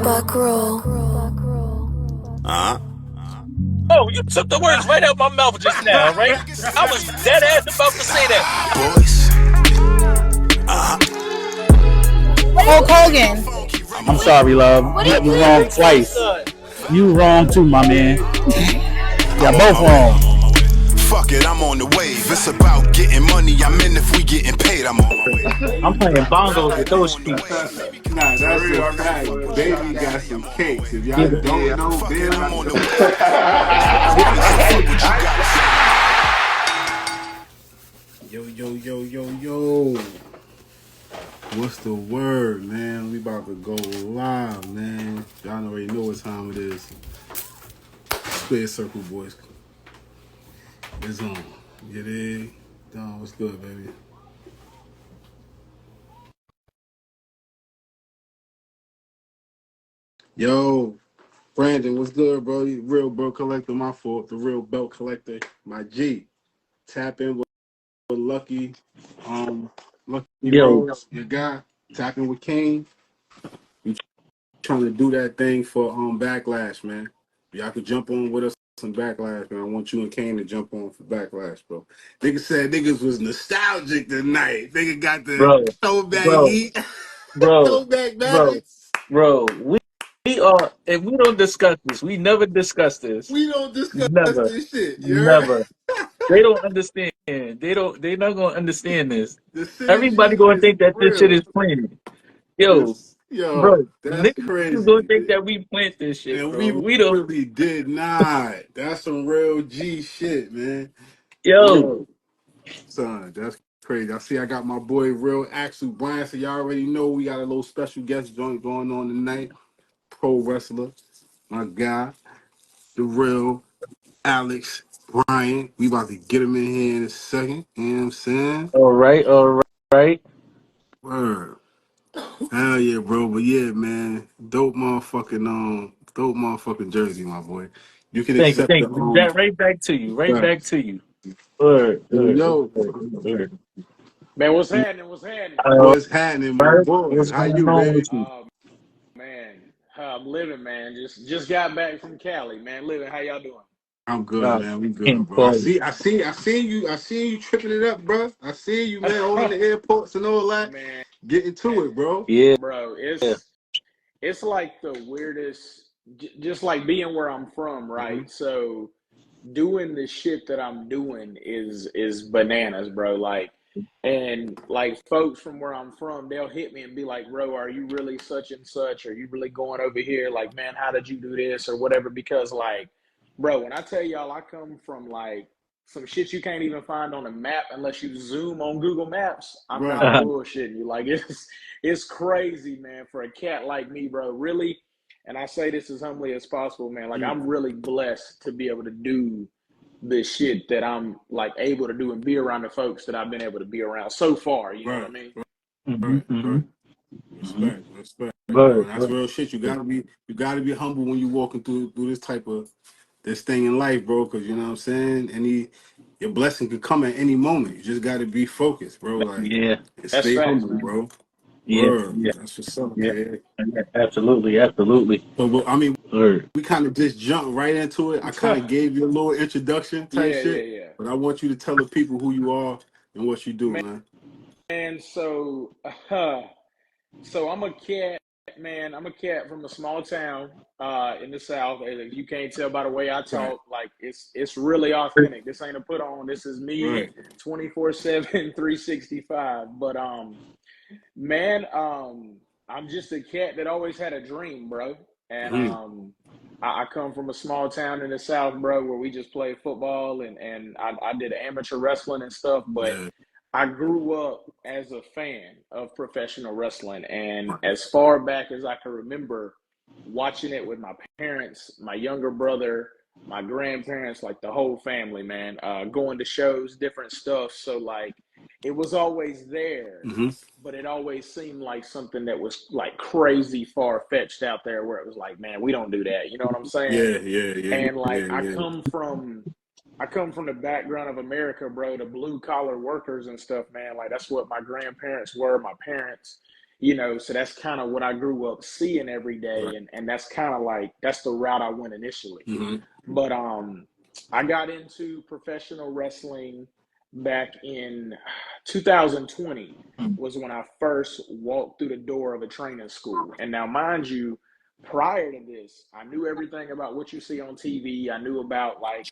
Buck roll. Uh-huh. Oh, you took the words right out of my mouth just now, right? I was dead ass about to say that. Boys. Hulk Hogan. I'm sorry, love. You wrong twice. You wrong too, my man. Yeah, both wrong. Fuck it, I'm on the wave. It's about getting money. I'm in if we getting paid. I'm on my way. I'm playing bongos with those feet. Nah, that's a fact. Baby got some cakes. If y'all Yeah. don't know, Fuck it, I'm on the baby. way. What you got? Yo. What's the word, man? We about to go live, man. Y'all already know what time it is. Square circle, boys. It's on. Get in. Done. What's good, baby? Yo, Brandon, what's good, bro? You real belt collector, my fault. The real belt collector, my G. Tap in with Lucky, Lucky Yo, Rose, your guy. Tap in with Kane. We trying to do that thing for Backlash, man. Y'all could jump on with us on Backlash, man. I want you and Kane to jump on for Backlash, bro. Niggas said niggas was nostalgic tonight. Nigga got the bro, throwback bro, heat, bro, throwback bro, ballads. bro. We are, if we don't discuss this, we never discuss this. We don't discuss Never, this shit. You heard? never. They don't understand. They're not gonna understand this. The city Everybody shit gonna is think that this shit real. is planted. Yo, This, yo, bro, that's niggas is gonna crazy. think that we plant this shit, And bro. we We don't. really did not. That's some real G shit, man. Yo, Yo, son, that's crazy. I see I got my boy Real Axel Bryant, so y'all already know we got a little special guest joint going on tonight. Pro wrestler, my guy, the real Alex Bryant. We about to get him in here in a second. You know what I'm saying? all right. Word. Hell yeah, bro. But yeah, man. Dope motherfucking jersey, my boy. You can Thank you, accept the thank you. That right back to you, right right. back to you. Word, word, Yo, word. Man, what's happening? What's happening? All what's happening, my right, boy? what's How going you, on baby? with you? Man, I'm living, man. Just got back from Cali, man. Living. How y'all doing? I'm good, Uh, man. We good, King bro. Paul. I seen you tripping it up, bro. I seen you, man, all in the airports and all that. Man, Getting to it, bro. Yeah, bro, it's like the weirdest. Just like being where I'm from, Mm-hmm. right? So doing the shit that I'm doing is bananas, bro. Like, and like folks from where I'm from, they'll hit me and be like, "Bro, are you really such and such? Are you really going over here? Like, man, how did you do this or whatever?" Because like, bro, when I tell y'all, I come from like some shit you can't even find on a map unless you zoom on Google Maps. I'm Right. not bullshitting you. Like, it's crazy, man, for a cat like me, bro. Really, and I say this as humbly as possible, man. Like, Mm. I'm really blessed to be able to do the shit that I'm like able to do and be around the folks that I've been able to be around so far. You know what I Right. mean? mm-hmm, Right. mm-hmm. Respect, bro. Word, And that's word. real shit. You gotta be humble when you walking through this type of this thing in life, bro. Because you know what I'm saying. Your blessing could come at any moment. You just gotta be focused, bro. Like Yeah, and That's stay facts, humble, man. bro. yeah, Word. yeah, That's what's up, yeah. kid. Absolutely, absolutely. But I mean, Word. we kind of just jumped right into it. I kind of gave you a little introduction type shit, Yeah. but I want you to tell the people who you are and what you do, Man, man. so I'm a cat, man. I'm a cat from a small town in the South. And if you can't tell by the way I Right. talk, like it's really authentic. This ain't a put on. This is me Right. 24/7, 365. But man, I'm just a cat that always had a dream, bro. And Mm-hmm. I come from a small town in the South, bro, where we just play football and I did amateur wrestling and stuff. But Yeah. I grew up as a fan of professional wrestling. And as far back as I can remember, watching it with my parents, my younger brother, my grandparents, like the whole family, man, going to shows, different stuff. So, like, it was always there, Mm-hmm. but it always seemed like something that was like crazy far fetched out there where it was like, man, we don't do that. You know what I'm saying? And like, Yeah. I come from the background of America, bro, the blue collar workers and stuff, man. Like that's what my grandparents were, my parents. so that's kind of what I grew up seeing every day, and that's kind of like that's the route I went initially. But I got into professional wrestling back in 2020 was when I first walked through the door of a training school. And now, mind you, prior to this, I knew everything about what you see on TV. I knew about like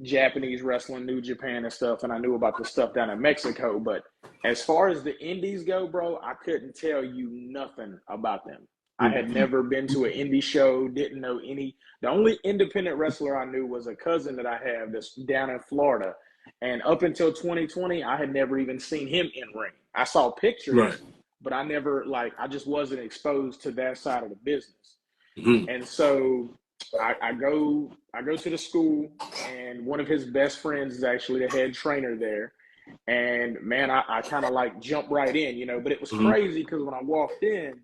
Japanese wrestling, New Japan and stuff, and I knew about the stuff down in Mexico. But as far as the indies go, bro, I couldn't tell you nothing about them. I had never been to an indie show, didn't know any. The only independent wrestler I knew was a cousin that I have that's down in Florida. And up until 2020, I had never even seen him in ring. I saw pictures, but I never, I just wasn't exposed to that side of the business. And so I go to the school, and one of his best friends is actually the head trainer there. And man, I kind of jumped right in, but it was crazy because when I walked in,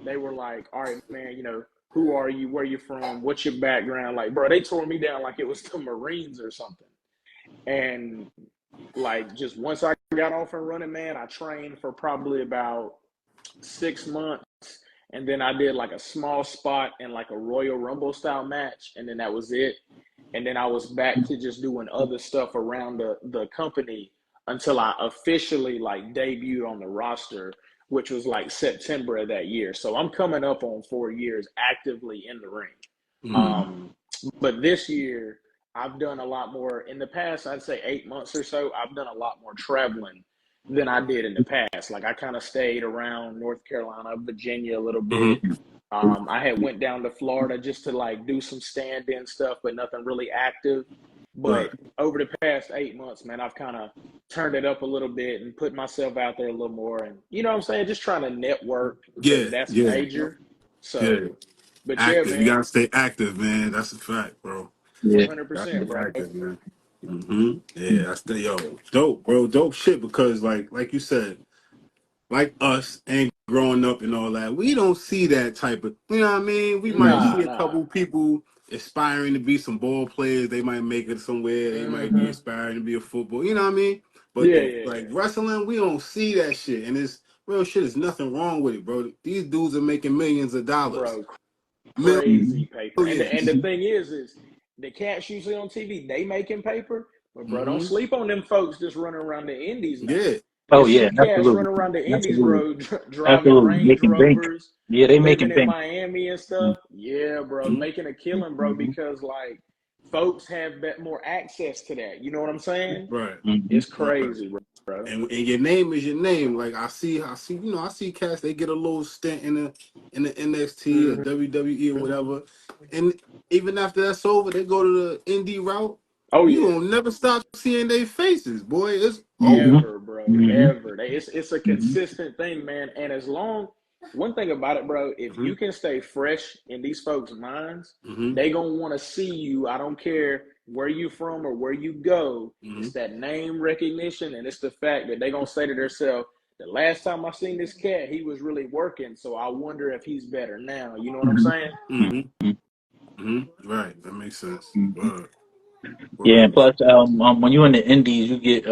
they were like, all right, man, who are you? Where you from? What's your background? Like, bro, they tore me down like it was the Marines or something. And just once I got off and running, man, I trained for probably about 6 months. And then I did a small spot in a Royal Rumble style match. And then that was it. And then I was back to just doing other stuff around the company until I officially debuted on the roster, which was September of that year. So I'm coming up on 4 years actively in the ring. But this year I've done a lot more. In the past, I'd say 8 months or so, I've done a lot more traveling than I did in the past. I kind of stayed around North Carolina, Virginia a little bit. I had went down to Florida just to do some stand-in stuff, but nothing really active. But over the past 8 months, man, I've kind of turned it up a little bit and put myself out there a little more. And you know what I'm saying? Just trying to network. That's major. So, but active. yeah, man. You got to stay active, man. That's a fact, bro. 100%, bro. Active, man. Yeah, that's dope, bro. Dope shit because like you said, like us and growing up and all that, we don't see that type of, you know what I mean? We might see a couple people aspiring to be some ball players. They might make it somewhere. They might be aspiring to be a football, you know what I mean? But wrestling, we don't see that shit. And it's real shit. There's nothing wrong with it, bro. These dudes are making millions of dollars. Bro, crazy paper. And the thing is the cats you see on TV, they making paper. But bro, don't sleep on them folks just running around the indies now. Yeah. Oh yeah, cats running around the indies, bro, driving Range Rovers. Yeah, they making in Miami and stuff. Yeah, bro, making a killing, bro, because folks have more access to that. You know what I'm saying? Right. It's crazy, bro. And your name is your name. I see, I see cats. They get a little stint in the NXT or WWE or whatever, and even after that's over, they go to the indie route. Oh, you will never stop seeing their faces, boy. It's ever, bro, ever. It's a consistent thing, man. And one thing about it, bro, if you can stay fresh in these folks' minds, they gonna want to see you. I don't care where you from or where you go. It's that name recognition, and it's the fact that they gonna say to themselves, the last time I seen this cat, he was really working, so I wonder if he's better now. You know what I'm saying? Right, that makes sense. Yeah, and plus, when you're in the indies, you get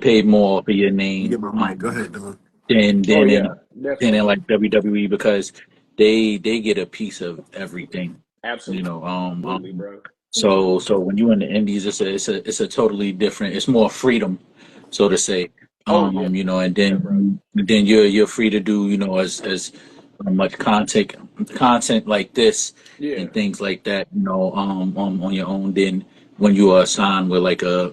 paid more for your name. You get my mic. Go ahead, Don. Than in like WWE because they get a piece of everything. Absolutely. Bro. So when you're in the indies, it's a totally different. It's more freedom, so to say. And then you're free to do as much content like this and things like that on your own. Then when you are signed with a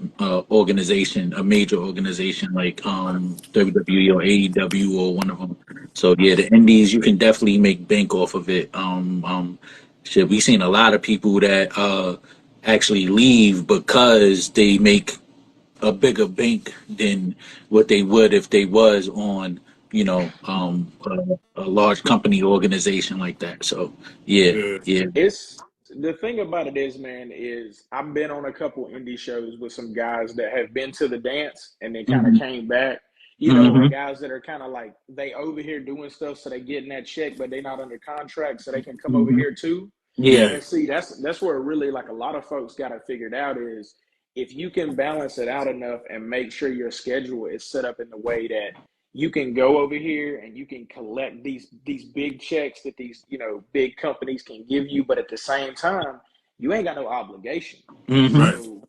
organization, a major organization like WWE or AEW or one of them. So yeah, the indies you can definitely make bank off of it. We've seen a lot of people that actually leave because they make a bigger bank than what they would if they was on a large company organization like that. So yeah. It's the thing about it is, man, is I've been on a couple indie shows with some guys that have been to the dance and then kind of came back. Or guys that are kind of they over here doing stuff so they getting that check, but they not under contract, so they can come over here too. Yeah. And see, that's where really a lot of folks got it figured out is if you can balance it out enough and make sure your schedule is set up in the way that you can go over here and you can collect these big checks that these, you know, big companies can give you, but at the same time, you ain't got no obligation. Mm-hmm. Right. So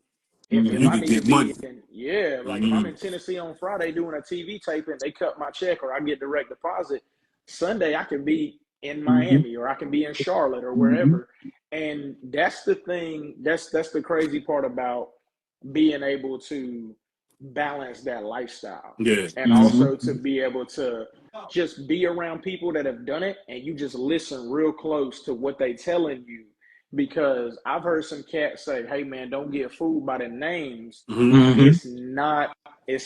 And if you I can need to get be money. in, yeah, like if I'm in Tennessee on Friday doing a TV tape and they cut my check or I get direct deposit, Sunday I can be in Mm-hmm. Miami or I can be in Charlotte or Mm-hmm. wherever. And that's the thing, that's the crazy part about being able to balance that lifestyle Yeah. and Mm-hmm. also to be able to just be around people that have done it and you just listen real close to what they telling you, because I've heard some cats say, hey man, don't get fooled by the names. Mm-hmm. It's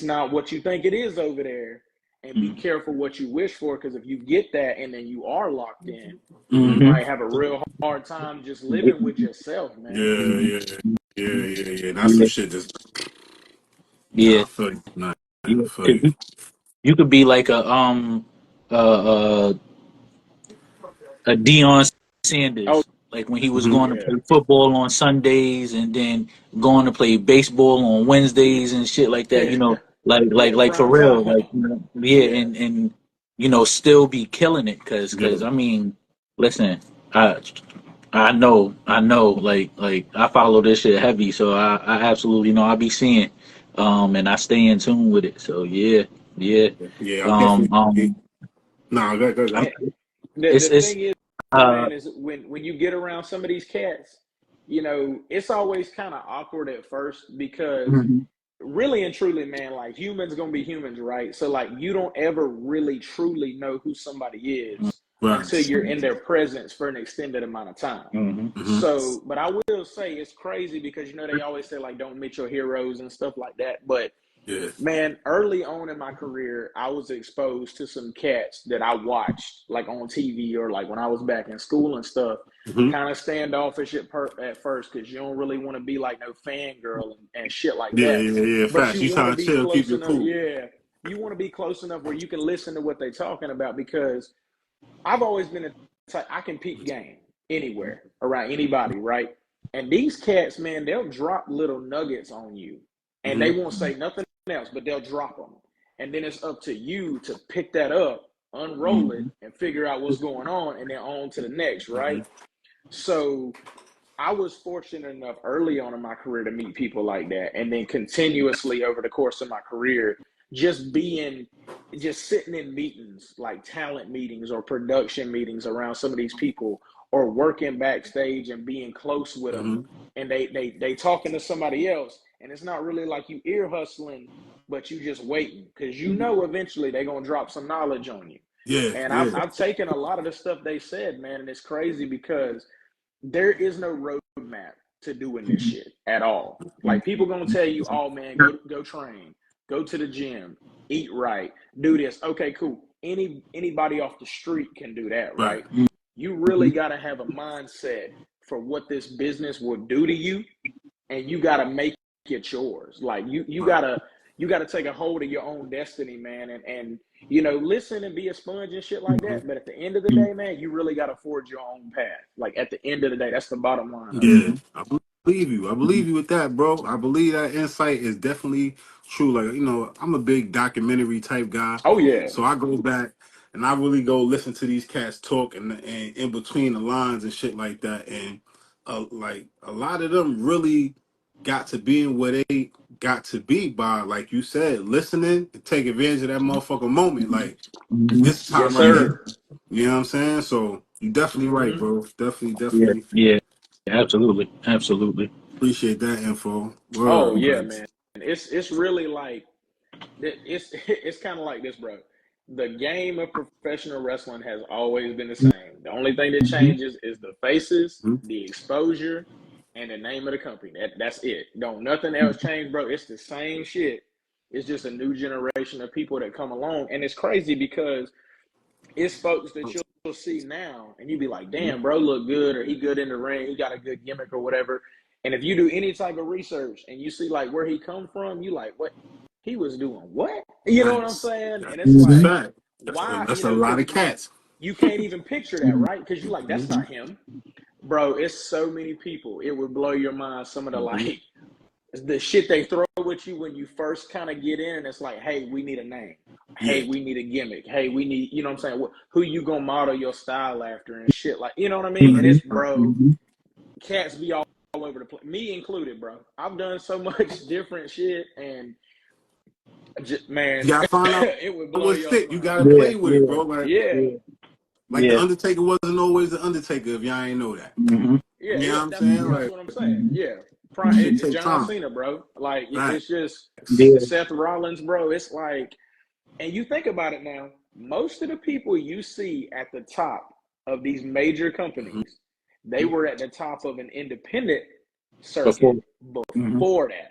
not what you think it is over there, and be careful what you wish for, because if you get that and then you are locked in, you Mm-hmm. might have a real hard time just living with yourself, man. Yeah, yeah, yeah. That's some Yeah. shit that's nah, Yeah. I feel you. Nah, I Yeah. feel 'Cause you. you could be like a Deion Oh Sanders, like when he was Mm-hmm. going to yeah. play football on Sundays and then going to play baseball on Wednesdays and shit like that. You know, Yeah, like for prime real, time. like you know, yeah, Yeah. and you know, still be killing it, Yeah. cause I mean, listen, I I know, like I follow this shit heavy, so I absolutely know I be seeing, and I stay in tune with it. So yeah, yeah, Yeah, I um, definitely. um, Nah, go. I'm, And the it's thing is, uh. man, is when you get around some of these cats, you know, it's always kind of awkward at first, because Mhm. really and truly, man, like humans gonna be humans, right? So like you don't ever really truly know who somebody is Right. until you're in their presence for an extended amount of time. Mhm. Mm-hmm. So, but I will say it's crazy, because you know they always say like don't meet your heroes and stuff like that. But Yeah. man, early on in my career, I was exposed to some cats that I watched like on TV or like when I was back in school and stuff. Mm-hmm. Kind of standoffish at first, because you don't really want to be like no fangirl and shit like Yeah, that. yeah, yeah. But Facts. you You want to trying to be chill, keep close your enough. cool. Yeah. You want to be close enough where you can listen to what they're talking about, because I've always been a type, I can peep game anywhere around anybody, right? And these cats, man, they'll drop little nuggets on you, and they Mm-hmm. won't say nothing else, but they'll drop them. And then it's up to you to pick that up, unroll it, Mhm. and figure out what's going on, and then on to the next, Mm-hmm. right? So I was fortunate enough early on in my career to meet people like that. And then continuously over the course of my career, just being, just sitting in meetings, like talent meetings or production meetings around some of these people, or working backstage and being close with them. Mm-hmm. And they talking to somebody else. And it's not really like you ear hustling, but you just waiting, because you know eventually they're going to drop some knowledge on you. Yeah, And yeah. I've taken a lot of the stuff they said, man, and it's crazy, because there is no roadmap to doing this shit at all. Like people gonna tell you, oh man, go train, go to the gym, eat right, do this. Okay, cool. Anybody off the street can do that, Right. right? You really gotta have a mindset for what this business will do to you, and you gotta make it yours. Like Right. you gotta take a hold of your own destiny, man, and you know, listen and be a sponge and shit like that. But at the end of the day, man, you really gotta forge your own path. Like at the end of the day, that's the bottom line of it. Yeah, I believe you. I believe you with that, bro. I believe that insight is definitely true. Like, I'm a big documentary type guy. Oh yeah. So I go back and I really go listen to these cats talk and in between the lines and shit like that. And like a lot of them really got to being where they got to be by, like you said, listening and take advantage of that motherfucking moment. Like Mhm. this time Yes, right sir. here. You know what I'm saying? So you definitely right, Mm-hmm. bro. Definitely, Yeah, definitely. yeah, absolutely, absolutely. Appreciate that info. Oh Word, yeah, man. man. It's really like it's kind of like this, bro. The game of professional wrestling has always been the same. The only thing that Mhm. changes is the faces, Hmm? the exposure, and the name of the company. That's it. Don't nothing else change, bro. It's the same shit. It's just a new generation of people that come along, and it's crazy because it's folks that you'll see now, and you be like, Hmm? "Damn, bro, look good," or "He good in the ring, he got a good gimmick," or whatever. And if you do any type of research and you see like where he come from, you like, "What? He was doing what?" You know what I'm Facts. saying? And it's That's a Mhm. like, fact. why? That's You a know, lot because of cats. you can't even picture that, right? Because you're like, Hmm? that's not him, bro. It's so many people. It would blow your mind. Some of the Hmm? like the shit they throw at you when you first kind of get in, and it's like, hey, we need a name. Hey, we need a gimmick. Hey, we need, you know what I'm saying? Who you gonna model your style after and shit like, you know what I mean? And it's, bro, cats be all over the place, me included, bro. I've done so much different shit, and just, man, You gotta find out it would blow what's your fit. You mind. gotta play with it, bro. Like the Yeah. Undertaker wasn't always the Undertaker if y'all ain't know that. Yeah, You know what I'm that's saying? Like, what I'm saying. Yeah, shit take John time. Cena, bro. Like Right. it's just Yeah. Seth Rollins, bro. It's like, and you think about it now. Most of the people you see at the top of these major companies, they were at the top of an independent circuit before that.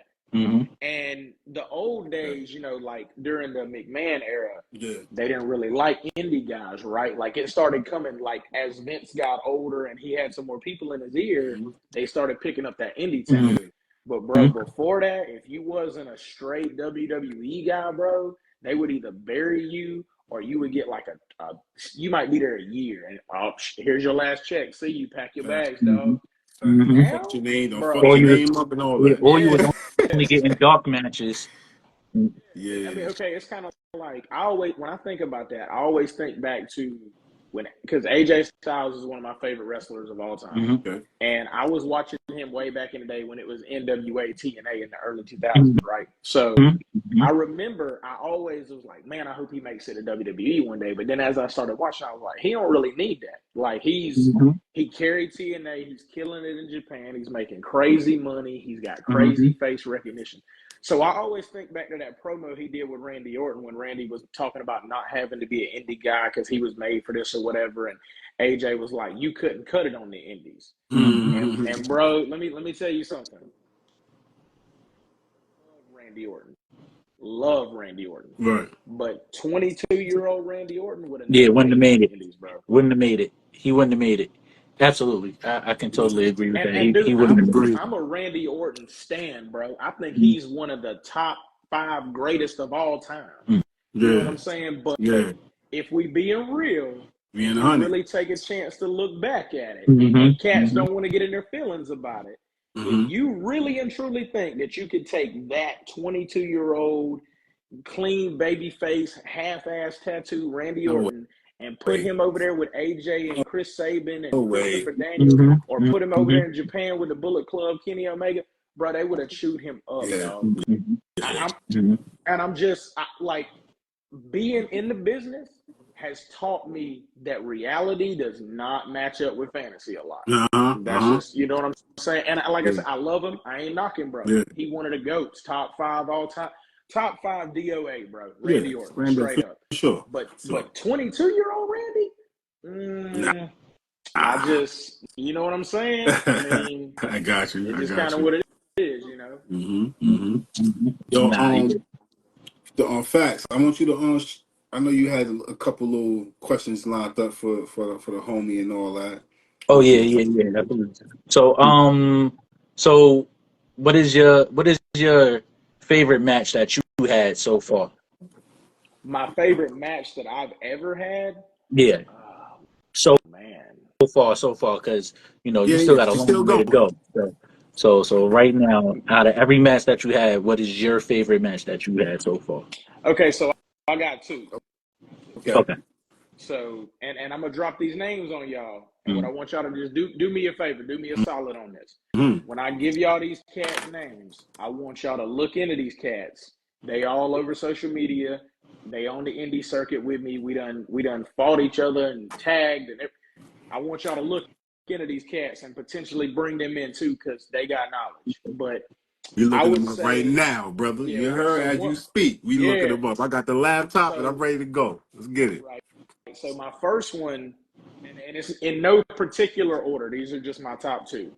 And the old days, you know, like during the McMahon era, they didn't really like indie guys, right? Like it started coming, like as Vince got older and he had some more people in his ear, they started picking up that indie talent. But bro, before that, if you wasn't a straight WWE guy, bro, they would either bury you or you would get like you might be there a year and here's your last check. See you, pack your bags, dog. Now, Fuck your name, don't bro, fuck your name up and all that. Or you was only getting dark matches. Yeah. I mean, okay, it's kind of like when I think about that, I always think back to because AJ Styles is one of my favorite wrestlers of all time. Okay. And I was watching him way back in the day when it was NWA TNA in the early 2000s, right? So I remember I always was like, man, I hope he makes it to WWE one day. But then as I started watching, I was like, he don't really need that. Like he carried TNA, he's killing it in Japan, he's making crazy money, he's got crazy face recognition. So I always think back to that promo he did with Randy Orton when Randy was talking about not having to be an indie guy because he was made for this or whatever, and AJ was like, "You couldn't cut it on the indies." And bro, let me tell you something. Love Randy Orton, right? But 22-year-old Randy Orton would have wouldn't have made it. Indies, bro. Wouldn't have made it. He wouldn't have made it. Absolutely, I can totally agree with that. And dude, he wouldn't have made it. I'm a Randy Orton stan, bro. I think he's one of the top 5 greatest of all time. You know what I'm saying? But if we being real, we really take a chance to look back at it. And cats don't want to get in their feelings about it. If you really and truly think that you could take that 22-year-old clean baby face, half-ass tattoo Randy Orton and put him over there with AJ and Chris Sabin and Christopher Daniels, or put him over there in Japan with the Bullet Club, Kenny Omega, bro, they would have chewed him up, dog. And I'm just like, being in the business has taught me that reality does not match up with fantasy a lot. That's just, you know what I'm saying? And like I said, I love him. I ain't knocking, bro. He one of the GOATs, top 5 all time. Top 5 DOA, bro. Randy Orton, straight up. Sure. But 22-year-old Randy? I just, you know what I'm saying? I mean, I got you. It's just kind of what it is, you know? Yo, the Faxt, I want you to I know you had a couple little questions lined up for the homie and all that. Oh yeah. So what is your favorite match that you had so far? My favorite match that I've ever had? Yeah. So far, because you still got a long way to go. So right now, out of every match that you had, what is your favorite match that you had so far? Okay, so I got 2. Okay. So, and I'm gonna drop these names on y'all. And what I want y'all to just do me a favor, do me a solid on this. When I give y'all these cat names, I want y'all to look into these cats. They all over social media. They on the indie circuit with me. We done fought each other and tagged, and I want y'all to look into these cats and potentially bring them in too, because they got knowledge. But we looking them up right now, brother. You heard as you speak. We looking them up. I got the laptop and I'm ready to go. Let's get it. Right. So my first one, and it's in no particular order. These are just my top 2.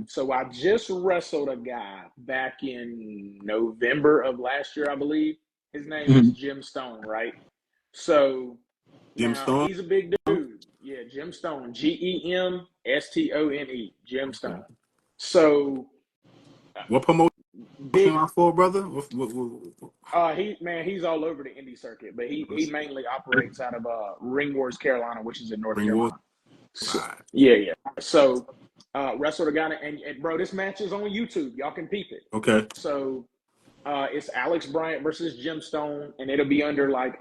So I just wrestled a guy back in November of last year, I believe. His name is Jim Stone, right? So Jim Stone? He's a big dude. Yeah, Jim Stone. GEMSTONE. Jim Stone. So what promotion am I for, brother? He's all over the indie circuit, but he mainly operates out of Ring Wars, Carolina, which is in North Carolina. So, yeah. So wrestled a guy, and bro, this match is on YouTube. Y'all can peep it. Okay. So it's Alex Bryant versus Jim Stone, and it'll be under like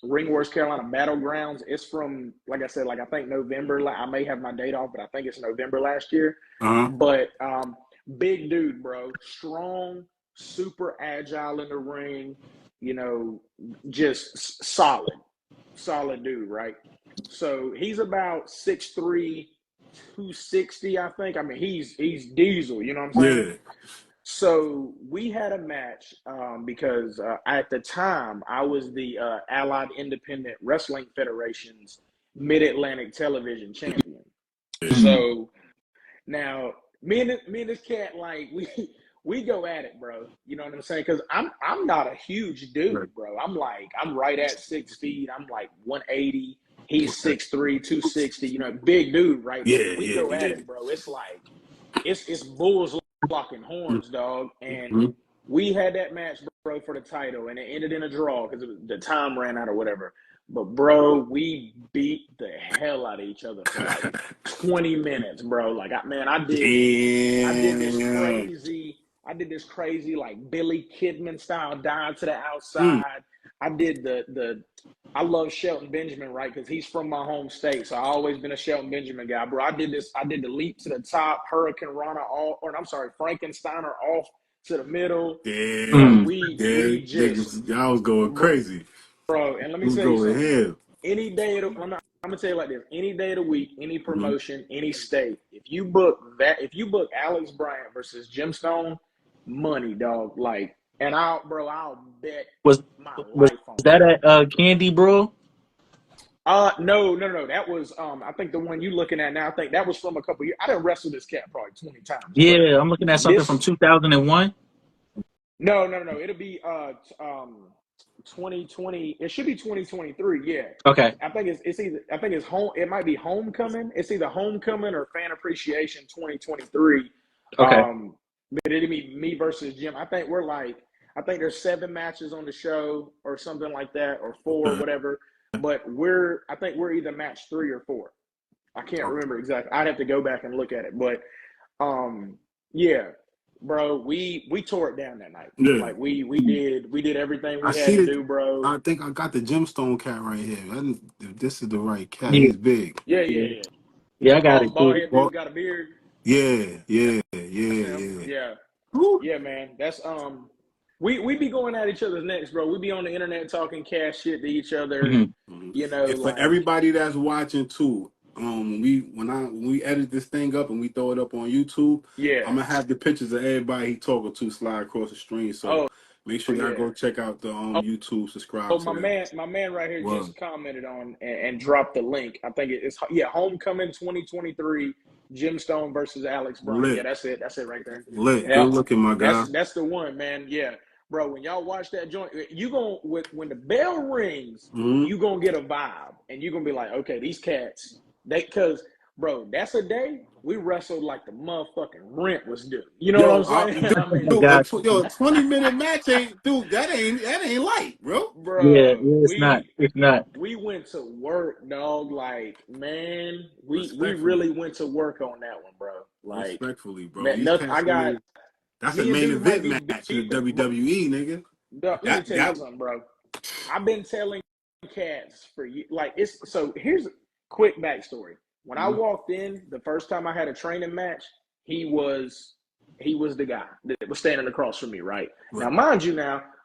Ring Wars Carolina Battlegrounds. It's from, like I said, like I think November. I may have my date off, but I think it's November last year. But big dude, bro, strong, super agile in the ring. You know, just solid dude, right? So he's about 6'3", 260, I think. I mean, he's diesel, you know what I'm saying? Yeah. So we had a match because at the time I was the Allied Independent Wrestling Federation's Mid-Atlantic Television champion. So now me and this cat, like we go at it, bro. You know what I'm saying? Because I'm not a huge dude, bro. I'm right at 6 feet. I'm like 180. He's 6'3", 260. You know, big dude, right? Yeah, we go at it, bro. It's like it's bulls locking horns, dog. And we had that match, bro, for the title, and it ended in a draw because the time ran out or whatever. But bro, we beat the hell out of each other for like 20 minutes, bro. Like I did this crazy like Billy Kidman style dive to the outside. I did I love Shelton Benjamin, right? Because he's from my home state, so I've always been a Shelton Benjamin guy, bro. I did the leap to the top, Hurricane Rana Frankensteiner off to the middle. Damn. We just, y'all was going crazy, bro. And let me tell you something. Ahead. Any day of the, I'm gonna tell you like this: any day of the week, any promotion, any state. If you book Alex Bryant versus Jim Stone, money, dog. Like, and I'll bet my life on that at Candy, bro? No. That was I think the one you looking at now. I think that was from a couple years. I done wrestled this cat probably 20 times. Yeah, I'm looking at something from 2001. No. It'll be 2020. It should be 2023. Yeah. Okay. I think it's home. It might be Homecoming. It's either Homecoming or Fan Appreciation 2023. Okay. But it'll be me versus Jim. I think there's 7 matches on the show or something like that, or 4 or whatever. But I think we're either match 3 or 4. I can't remember exactly. I'd have to go back and look at it. But yeah, bro, we tore it down that night. Yeah. Like we did everything we had to do, bro. I think I got the Gemstone cat right here. This is the right cat. Yeah. He's big. Yeah. Yeah, I got it. Bald head dude got a beard. Yeah. Yeah, man. That's we be going at each other's necks, bro. We be on the internet talking cash shit to each other. You know, and for everybody that's watching too, when we edit this thing up and we throw it up on YouTube, I'm gonna have the pictures of everybody he talking to slide across the screen. So make sure y'all go check out the YouTube, subscribe. Oh, my man right here just commented on and dropped the link. I think it's Homecoming 2023. Jim Stone versus Alex Bryant. Yeah, that's it. That's it right there. Lit. Good looking, my guy. That's the one, man. Yeah. Bro, when y'all watch that joint, when the bell rings, you gonna get a vibe, and you gonna be like, okay, these cats, because bro, that's a day we wrestled like the motherfucking rent was due. You know what I'm saying? A 20-minute match that ain't light, bro. Yeah, it's not. We went to work, dog. Like, man, we really went to work on that one, bro. Like, respectfully, bro. Man, that's a main event match in the WWE, nigga. Let me tell you something, bro. I've been telling cats for you, here's a quick backstory. When I walked in, the first time I had a training match, he was the guy that was standing across from me, right? Now, mind you,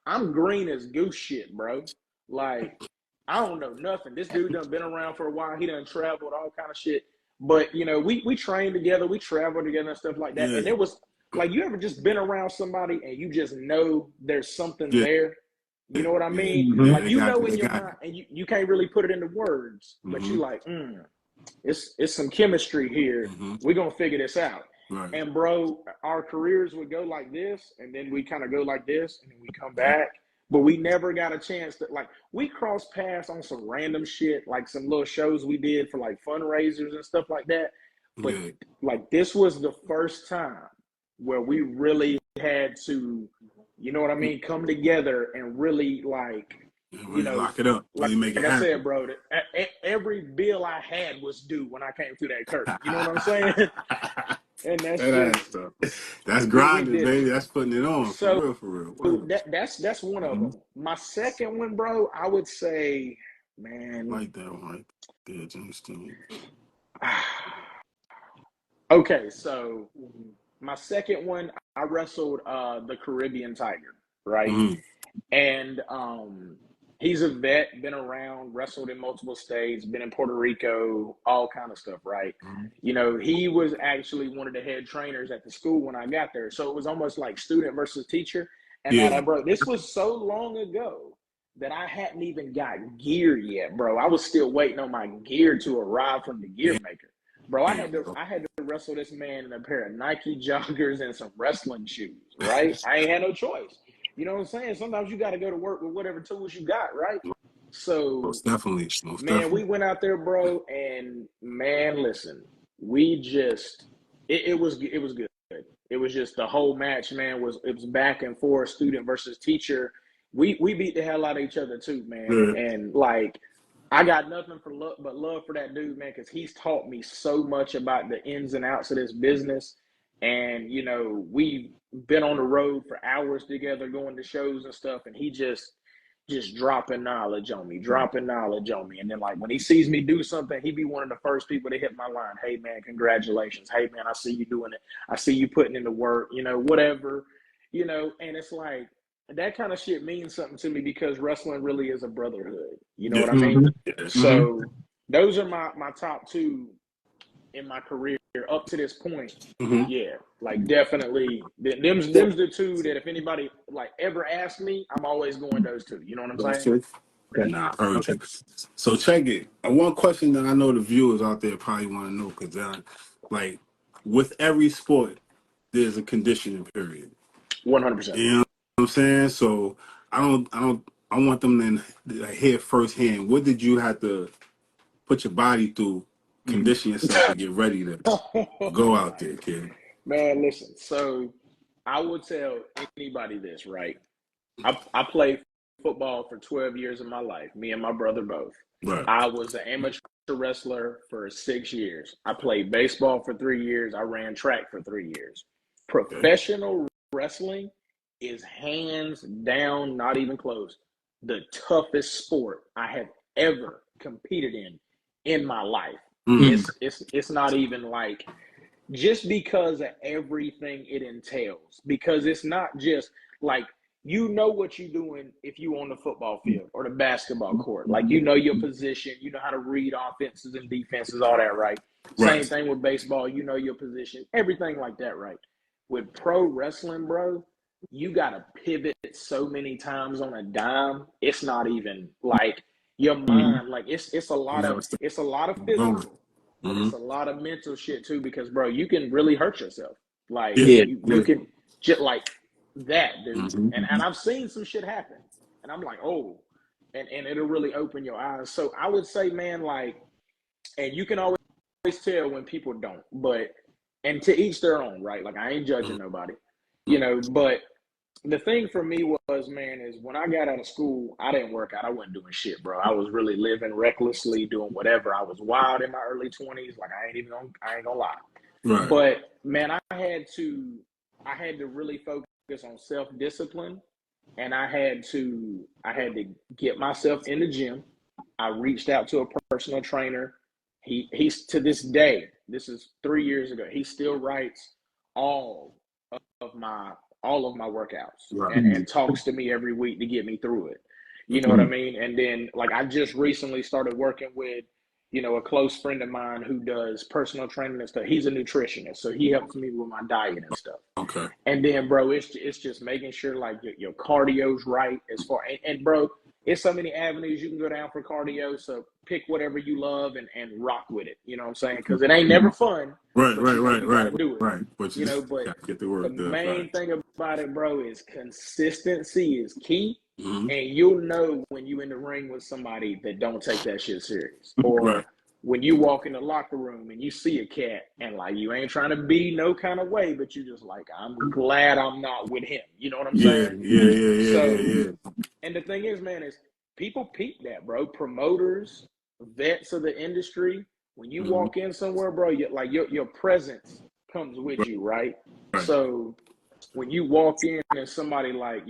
I'm green as goose shit, bro. Like, I don't know nothing. This dude done been around for a while. He done traveled, all kind of shit. But, you know, we trained together. We traveled together and stuff like that. Yeah. And it was, like, you ever just been around somebody and you just know there's something there? You know what I mean? Like, you know in your mind, and you can't really put it into words, but you like, it's some chemistry here. We're going to figure this out. Right. And, bro, our careers would go like this, and then we kind of go like this, and then we come back. But we never got a chance to, like, we crossed paths on some random shit, like some little shows we did for, like, fundraisers and stuff like that. But, like, this was the first time where we really had to, you know what I mean, come together and really, like, You Really know, lock it up. like, Really make it like I said, happen. bro, every bill I had was due when I came through that curtain. You know what I'm saying? And that's That ass just stuff. That's we grinding, did it. baby. That's putting it on for So real, for real. Word. that's one of Mhm. them. My second one, bro, I would say, man. Like that one, right? Yeah, James Team. Okay, so my second one, I wrestled the Caribbean Tiger, right? Mm-hmm. And he's a vet, been around, wrestled in multiple states, been in Puerto Rico, all kind of stuff, right? You know, he was actually one of the head trainers at the school when I got there. So it was almost like student versus teacher. And Yeah. man, bro, this was so long ago that I hadn't even got gear yet, bro. I was still waiting on my gear to arrive from the gear maker. Bro, I had Bro. to wrestle this man in a pair of Nike joggers and some wrestling shoes, right? I ain't had no choice. You know what I'm saying? Sometimes you got to go to work with whatever tools you got, right? So, Most definitely. Most man, we definitely. went out there, bro, and man, listen, we just it was good. It was just the whole match, man. It was back and forth, student versus teacher. We beat the hell out of each other too, man. Yeah. And like, I got nothing for but love for that dude, man, because he's taught me so much about the ins and outs of this business. And you know, we've been on the road for hours together, going to shows and stuff, and he just dropping knowledge on me, dropping knowledge on me. And then like when he sees me do something, he be one of the first people to hit my line. Hey man, congratulations. Hey man, I see you doing it. I see you putting in the work, you know, whatever, you know, and it's like that kind of shit means something to me because wrestling really is a brotherhood. You know Yeah. what I mean? Yeah. So those are my top two in my career up to this point. Mm-hmm. Yeah, like definitely them's the two that if anybody like ever asks me, I'm always going those two. You know what I'm Those saying? two? Okay. Nah, I heard Okay. you. So check it. One question that I know the viewers out there probably want to know, because like with every sport, there's a conditioning period. 100%. You know what I'm saying? So I want them to hear firsthand. What did you have to put your body through, condition yourself to get ready to go out there, kid? Man, listen. So I would tell anybody this, right? I played football for 12 years of my life, me and my brother both. Right. I was an amateur wrestler for 6 years. I played baseball for 3 years. I ran track for 3 years. Okay. Professional wrestling is hands down, not even close, the toughest sport I have ever competed in my life. Mm. It's not even like just because of everything it entails. Because it's not just like you know what you're doing if you on the football field or the basketball court. Like you know your position, you know how to read offenses and defenses, all that, right? Same Right. thing with baseball, you know your position, everything like that, right? With pro wrestling, bro, you gotta pivot so many times on a dime. It's not even like your Mhm. mind, like it's You never stop it's a lot of going. physical, but Mm-hmm. it's a lot of mental shit too because bro, you can really hurt yourself. Like Yeah. Yeah. you Yeah. can just like that, dude. Mm-hmm. And I've seen some shit happen. And I'm like, oh, and it'll really open your eyes. So I would say, man, like, and you can always tell when people don't, but and to each their own, right? Like I ain't judging nobody, you know, but the thing for me was, man, is when I got out of school, I didn't work out. I wasn't doing shit, bro. I was really living recklessly, doing whatever. I was wild in my early 20s. Like I ain't gonna lie. Right. But man, I had to really focus on self-discipline and I had to get myself in the gym. I reached out to a personal trainer. He's to this day, this is 3 years ago, he still writes all of my all of my workouts Right. and talks to me every week to get me through it. You know what I Mhm. mean? And then like I just recently started working with, you know, a close friend of mine who does personal training and stuff. He's a nutritionist, so he helps me with my diet and stuff. Okay. And then, bro, it's just making sure like your cardio's right as far and bro, it's so many avenues you can go down for cardio. So pick whatever you love and rock with it. You know what I'm saying? Because it ain't never fun, Right. but Right. you know Right. you got to Right. do it. Right. But you You know, just but got to get the the work done. main Right. thing about it, bro, is consistency is key. Mm-hmm. And you'll know when you in the ring with somebody that don't take that shit serious. Right. Or when you walk in the locker room and you see a cat and like you ain't trying to be no kind of way, but you just like, I'm glad I'm not with him. You know what I'm Yeah. saying? Yeah. Yeah. Yeah. Yeah. So, Yeah. and the thing is, man, is people peep that, bro. Promoters, vets of the industry. When you walk in somewhere, bro, your presence comes with you, right? So when you walk in and somebody like,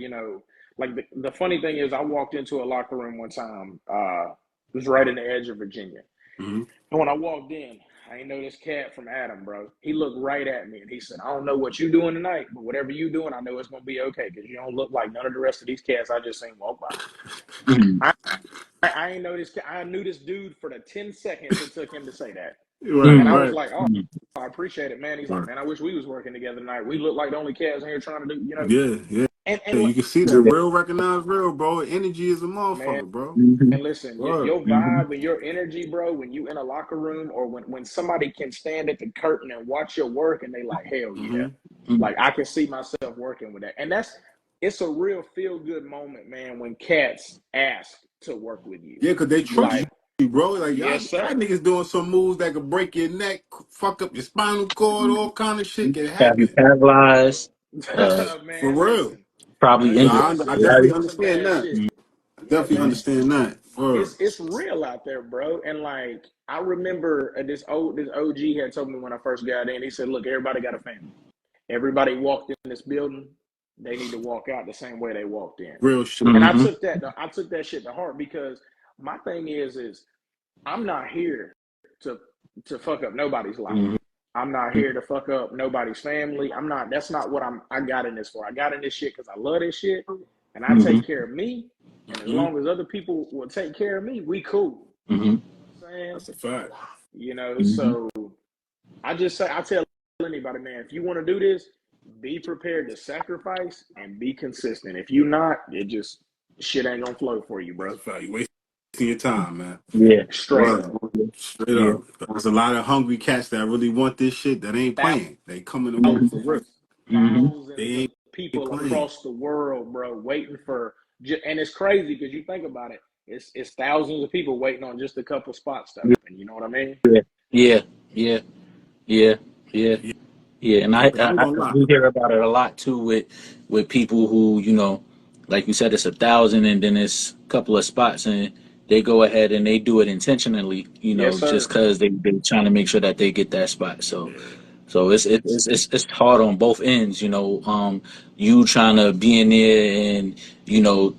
like the funny thing is I walked into a locker room one time, it was right in the edge of Virginia. Mm-hmm. And when I walked in, I ain't know this cat from Adam, bro. He looked right at me and he said, I don't know what you doing tonight, but whatever you doing, I know it's going to be okay because you don't look like none of the rest of these cats I just seen walk by. I ain't know this. I knew this dude for the 10 seconds it took him to say that. And I was like, oh, I appreciate it, man. He's like, man, I wish we was working together tonight. We look like the only cats in here trying to do, Yeah. And You can see the real recognize real, bro. Energy is a motherfucker, man, bro. and listen, your vibe and your energy, bro, when you in a locker room or when somebody can stand at the curtain and watch your work and they like, hell yeah. Like, I can see myself working with that. And it's a real feel-good moment, man, when cats ask to work with you. Yeah, because they trust you, bro. Like, yes, y'all sir. niggas doing some moves that could break your neck, fuck up your spinal cord, all kind of shit can Have you happen. paralyzed? For Man, real. listen. Probably So injured. I Some definitely some understand bad that. shit. I Yeah, definitely man. understand that. It's real out there, bro. And like I remember this OG had told me when I first got in. He said, "Look, everybody got a family. Everybody walked in this building. They need to walk out the same way they walked in." Real shit. And I took that shit to heart because my thing is I'm not here to fuck up nobody's life. I'm not here to fuck up nobody's family. That's not what I got in this for. I got in this shit because I love this shit and I take care of me. And as long as other people will take care of me, we cool. You know what I'm saying? That's a fact. So I tell anybody, man, if you want to do this, be prepared to sacrifice and be consistent. If you not, shit ain't gonna flow for you, bro. That's a fact. You wasting your time, man. Yeah. Straight up. Straight up. There's a lot of hungry cats that really want this shit that ain't playing. They coming to work for real. Thousands They of ain't people playing. across the world, bro, waiting for, and it's crazy because you think about it, it's thousands of people waiting on just a couple spots to open. You know what I mean? Yeah. And I ain't gonna lie. we hear about it a lot too with people who, like you said, it's 1,000 and then it's a couple of spots and they go ahead and they do it intentionally, Yes, just sir. because they're trying to make sure that they get that spot. So it's hard on both ends, you trying to be in there and,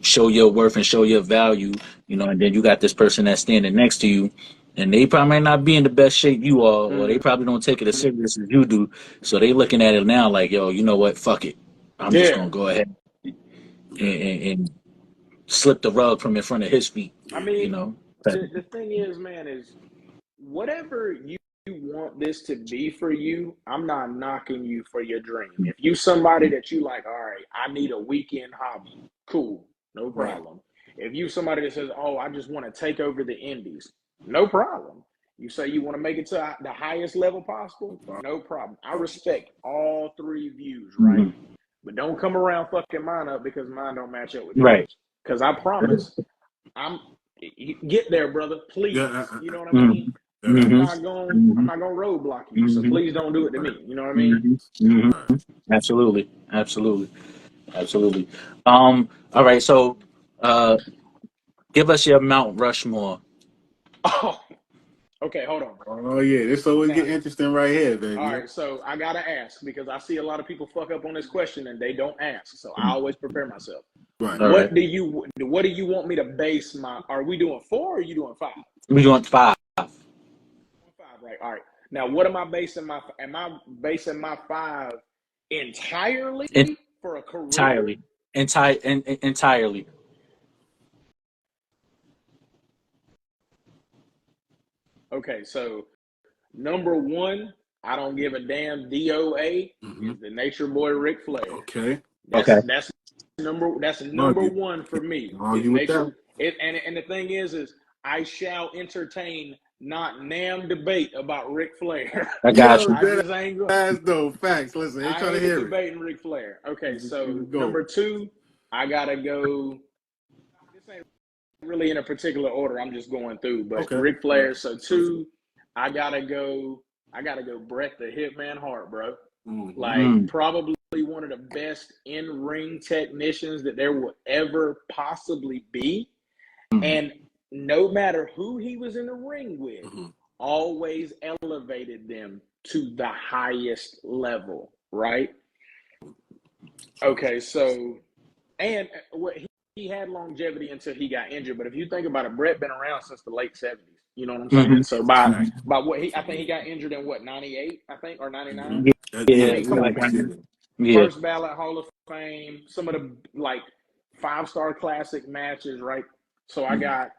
show your worth and show your value, and then you got this person that's standing next to you and they probably might not be in the best shape you are, or they probably don't take it as serious as you do. So they looking at it now like, yo, you know what? Fuck it. I'm just Yeah. gonna go ahead and slip the rug from in front of his feet, I mean, you know. the thing is, man, is whatever you want this to be for you, I'm not knocking you for your dream. If you somebody that you like, all right, I need a weekend hobby, cool, no problem. If you somebody that says, oh, I just want to take over the indies, no problem. You say you want to make it to the highest level possible, no problem. I respect all three views, right? But don't come around fucking mine up because mine don't match up with yours. Right. Because I promise, get there, brother. Please, you know what I mean. I'm not gonna roadblock you. So please don't do it to me. You know what I mean? Absolutely. All right. So, give us your Mount Rushmore. Oh, okay. Hold on. Oh yeah, this always Now, get interesting right here, baby. all right. So I gotta ask because I see a lot of people fuck up on this question and they don't ask. So I always prepare myself. Right. What do you want me to base my? Are we doing 4 or are you doing 5? We doing 5. 5, right? All right. Now, what am I basing my? Am I basing my 5 entirely for a career? Entirely. Okay, so number 1, I don't give a damn DOA is the Nature Boy Ric Flair. Okay. That's number 1 for me. Is Argue with Nature. that. And the thing is I shall entertain not damn debate about Ric Flair. I got you. I just ain't going. That's dope. Facts. Listen, ain't trying to hear debating Ric Flair. Okay, so go. number 2, I gotta go. This ain't really in a particular order. I'm just going through, but Ric Flair. So 2, I gotta go Bret the Hitman Hart, bro. Like probably one of the best in-ring technicians that there will ever possibly be. And no matter who he was in the ring with, Mm-hmm. always elevated them to the highest level, right? Okay, so, and what he had longevity until he got injured. But if you think about it, Brett been around since the late 70s. You know what I'm saying? Mm-hmm. So by what I think he got injured in what, 98, I think, or 99? Yeah, I mean, come on, like man. yeah. First ballot Hall of Fame, some of the like 5-star classic matches, right? So I got,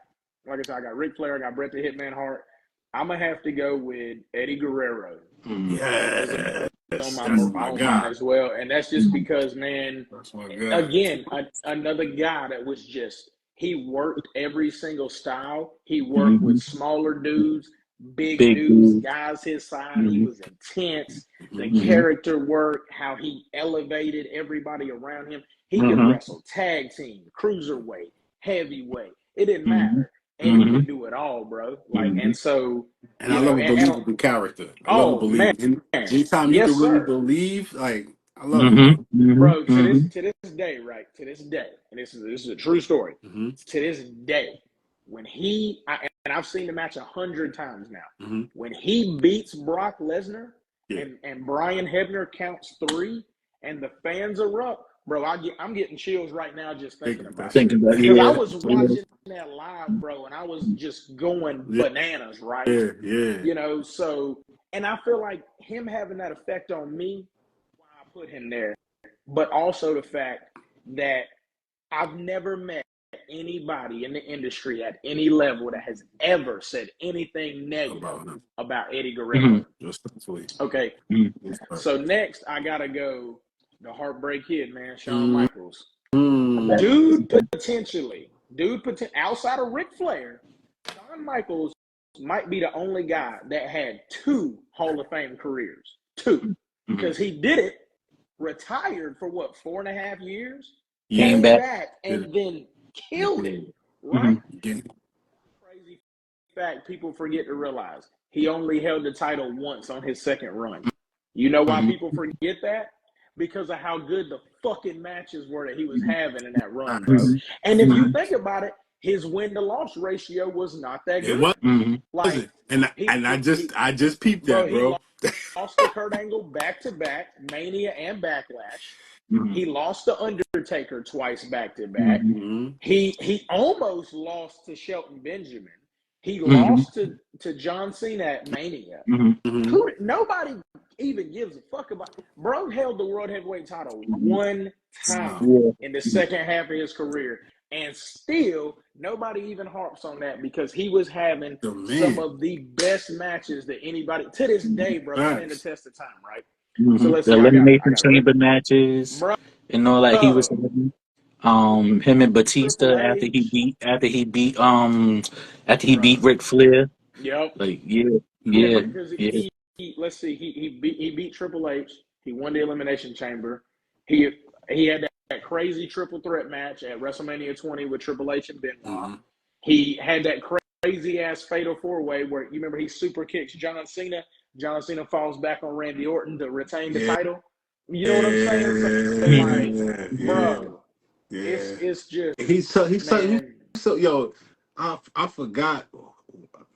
like I said, I got Ric Flair, I got Bret the Hitman Hart. I'm gonna have to go with Eddie Guerrero. Yes, On my that's my on mine guy. as well, and that's just because, man, That's my guy. again, another guy that was just, he worked every single style. He worked Mm-hmm. with smaller dudes, big Big dudes, dude. guys his side. He Mm-hmm. was intense. The Mm-hmm. character work, how he elevated everybody around him. He could Mm-hmm. wrestle tag team, cruiserweight, heavyweight. It didn't Mm-hmm. matter. Eddie Mm-hmm. could do it all, bro. Like, Mm-hmm. and so, And I love a believable character. I love a oh man, believable. Anytime you yes can really sir. believe, like, I love it, bro. Mm-hmm. Bro, to Mm-hmm. this day, right? To this day, and this is a true story. Mm-hmm. To this day, when and I've seen the match 100 times now. Mm-hmm. When he beats Brock Lesnar, Yeah. and Brian Hebner counts 3, and the fans erupt, bro. I'm getting chills right now just thinking about it. Thinking about Because I yeah. was watching that live, bro, and I was just going bananas, right? Yeah. You know, so, and I feel like him having that effect on me, why I put him there, but also the fact that I've never met anybody in the industry at any level that has ever said anything negative about Eddie Guerrero. Mm-hmm. Okay, so next I gotta go the Heartbreak Kid, man, Shawn Michaels. Dude, potentially, outside of Ric Flair, Shawn Michaels might be the only guy that had 2 Hall of Fame careers. 2. Because he did it, retired for what, 4.5 years? Came back and then killed it, right? Crazy fact people forget to realize. He only held the title once on his second run. You know why people forget that? Because of how good the fucking matches were that he was having in that run, bro. And if you think about it, his win-to-loss ratio was not that good. It like, and I just peeped that, bro. He lost to Kurt Angle back-to-back, Mania and Backlash. He lost to Undertaker twice back-to-back. He almost lost to Shelton Benjamin. He lost to John Cena at Mania. Nobody even gives a fuck about. Bro held the World Heavyweight title one time in the second half of his career. And still, nobody even harps on that because he was having some of the best matches that anybody, to this day, bro, stand the test of time, right? So let's the see. Elimination Chamber matches, bro, and all that he was him and Batista Triple H. after he beat Ric Flair. Yep. Like Because let's see, he beat Triple H. He won the Elimination Chamber. He had that crazy triple threat match at WrestleMania 20 with Triple H and Benoit. He had that crazy ass fatal 4-way where you remember he super kicks John Cena. John Cena falls back on Randy Orton to retain the title. You know what I'm saying? So, like, bro, it's just he's so yo. I forgot.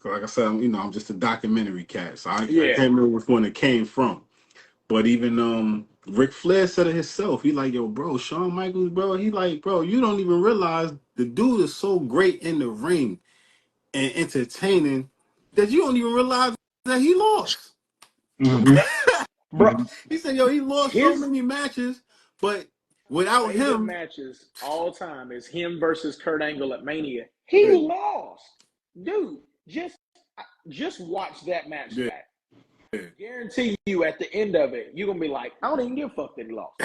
Like I said, I'm just a documentary cat, so I can't remember which one it came from. But even Ric Flair said it himself. He like, yo, bro, Shawn Michaels, bro. He like, bro, you don't even realize the dude is so great in the ring and entertaining that you don't even realize that he lost. Bro, he said, yo, he lost so many matches, but without him, matches all time is him versus Kurt Angle at Mania. He lost, dude. Just watch that match back. Guarantee you, at the end of it, you're gonna be like, I don't even give a fuck that he lost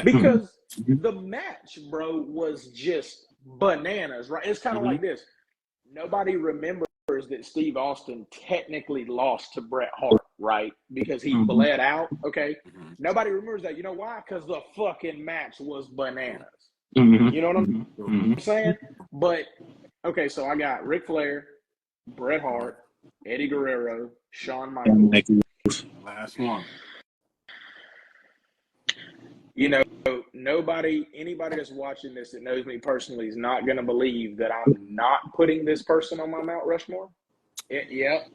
because the match, bro, was just bananas. Right? It's kind of like this. Nobody remembers that Steve Austin technically lost to Bret Hart, right? Because he bled out. Okay. Nobody remembers that. You know why? Because the fucking match was bananas. You know what I'm saying? But okay, so I got Ric Flair, Bret Hart, Eddie Guerrero, Shawn Michaels. Last one. You know, anybody that's watching this that knows me personally is not going to believe that I'm not putting this person on my Mount Rushmore. Yep.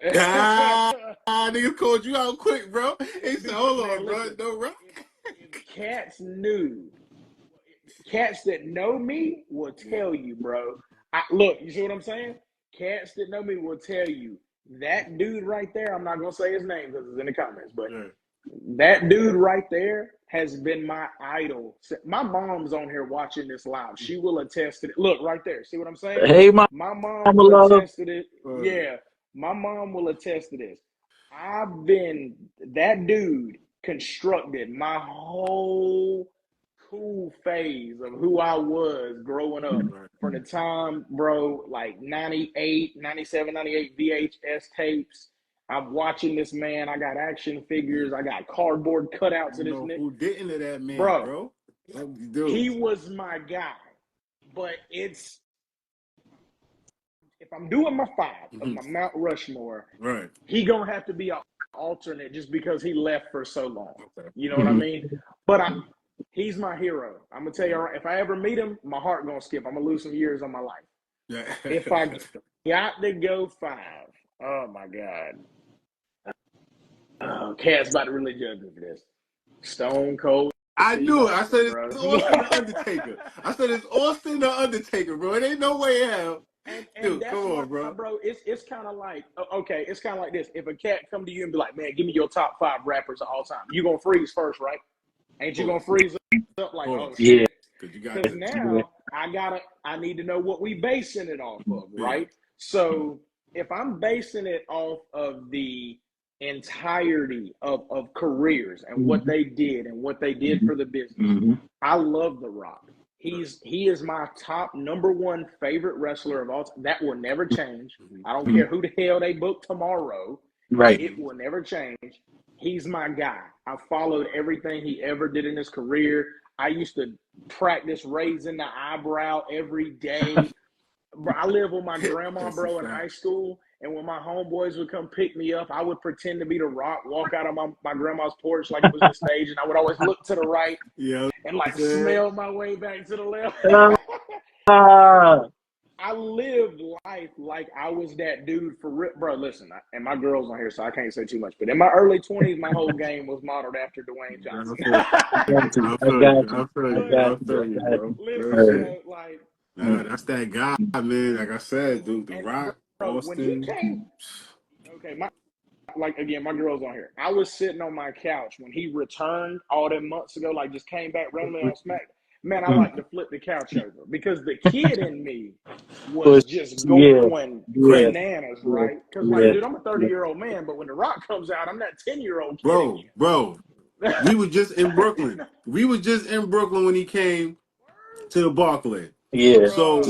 Niggas called you out quick, bro. He said, hold on, bro. Listen, No, right? if cats that know me will tell you, bro. Look, you see what I'm saying? Cats that know me will tell you that dude right there. I'm not gonna say his name because it's in the comments, but that dude right there has been my idol. My mom's on here watching this live. She will attest to it. Look right there. See what I'm saying? Hey, my mom will attest to this. Yeah, my mom will attest to this. That dude constructed my whole cool phase of who I was growing up. From the time, bro, like 98, 97, 98 VHS tapes. I'm watching this man. I got action figures. I got cardboard cutouts of this nigga. Who didn't of that man, bro? He was my guy. But if I'm doing my 5 of my Mount Rushmore, he gonna have to be an alternate just because he left for so long. You know what I mean? But he's my hero. I'm gonna tell you, if I ever meet him, my heart gonna skip. I'm gonna lose some years on my life. If I got to go 5, oh my God. Cat's about to really judge me for this. Stone Cold. I knew it. I said it's Austin the Undertaker. I said it's Austin the Undertaker, bro. It ain't no way hell. Dude, that's come on, bro. It's kind of like, okay, it's kind of like this. If a cat come to you and be like, man, give me your top 5 rappers of all time, you gonna freeze first, right? Ain't you gonna freeze up like, oh shit? Because now I need to know what we basing it off of, right? So if I'm basing it off of the entirety of careers and what they did and what they did for the business, I love The Rock. He is my top number 1 favorite wrestler of all time. That will never change. I don't care who the hell they book tomorrow. Right. It will never change. He's my guy. I followed everything he ever did in his career. I used to practice raising the eyebrow every day. Bro, I lived with my grandma, bro, in high school. And when my homeboys would come pick me up, I would pretend to be The Rock, walk out of my grandma's porch like it was the stage, and I would always look to the right and like smell my way back to the left. I lived life like I was that dude for real. Bro, listen, and my girl's on here, so I can't say too much. But in my early 20s, my whole game was modeled after Dwayne Johnson. That's that guy, man. Like I said, dude, The Rock, bro, Austin. When he came, my girl's on here. I was sitting on my couch when he returned all them months ago, like just came back randomly on SmackDown. Man, I like to flip the couch over because the kid in me was just going bananas, right? Because, dude, I'm a 30-year-old man, but when The Rock comes out, I'm that 10-year-old kid. Bro, we were just in Brooklyn. When he came to the Barclay. Yeah. So,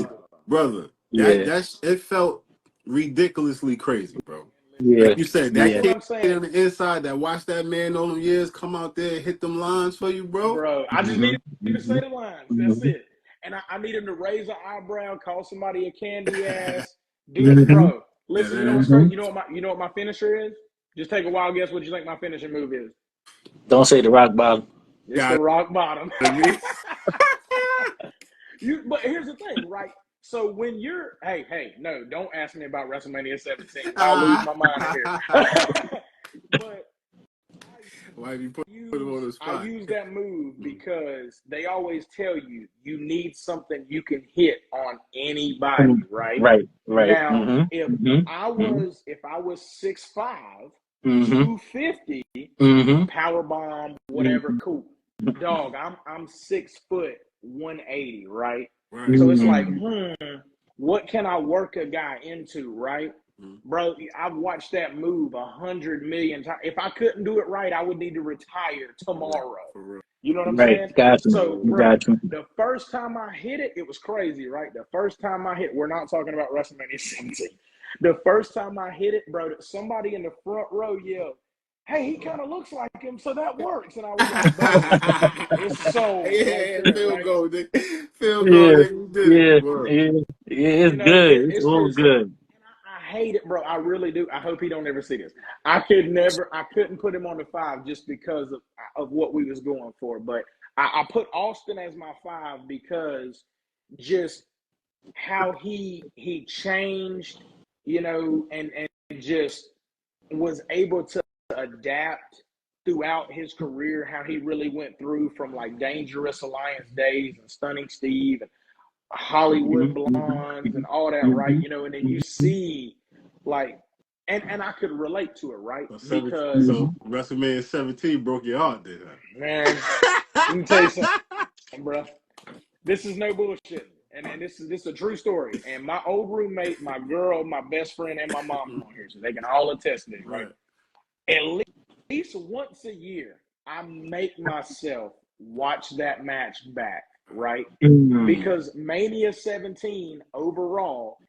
brother, it felt ridiculously crazy, bro. Yeah. Like you said, that kid on the inside that watched that man all them years come out there and hit them lines for you, bro. Bro, I just need him to say the lines. That's it. And I need him to raise an eyebrow, call somebody a candy ass. Dude, bro, listen, you know what my finisher is? Just take a wild guess what you think my finishing move is. Don't say the rock bottom. It's the rock bottom. But here's the thing, right? So when you're, no, don't ask me about WrestleMania 17. I'll lose my mind here. But why do you put him on the spot? I use that move because they always tell you need something you can hit on anybody, right? Right. Now, if I was 6'5", 250, power bomb, whatever, cool. Dog, I'm 6 foot 180, right? So it's like, what can I work a guy into, right? Bro, I've watched that move 100 million times. If I couldn't do it right, I would need to retire tomorrow. You know what I'm saying? Gotcha. So, bro, the first time I hit it, it was crazy, right? The first time I hit, we're not talking about WrestleMania 17. The first time I hit it, bro, somebody in the front row yelled, hey, he kind of looks like him, so that works. And I was like, bro, it's so Phil go, it's good. It's all good. I hate it, bro. I really do. I hope he don't ever see this. I couldn't put him on the 5 just because of what we was going for. But I put Austin as my 5 because just how he changed, and just was able to adapt throughout his career, how he really went through from like Dangerous Alliance days and Stunning Steve and Hollywood Blondes and all that, right? And then you see like, and I could relate to it, right? Because so WrestleMania 17 broke your heart, did it? Man, let me tell you something, bro. This is no bullshit. And this is a true story. And my old roommate, my girl, my best friend, and my mom are on here, so they can all attest to it, right? At least once a year, I make myself watch that match back, right? Because Mania 17 overall,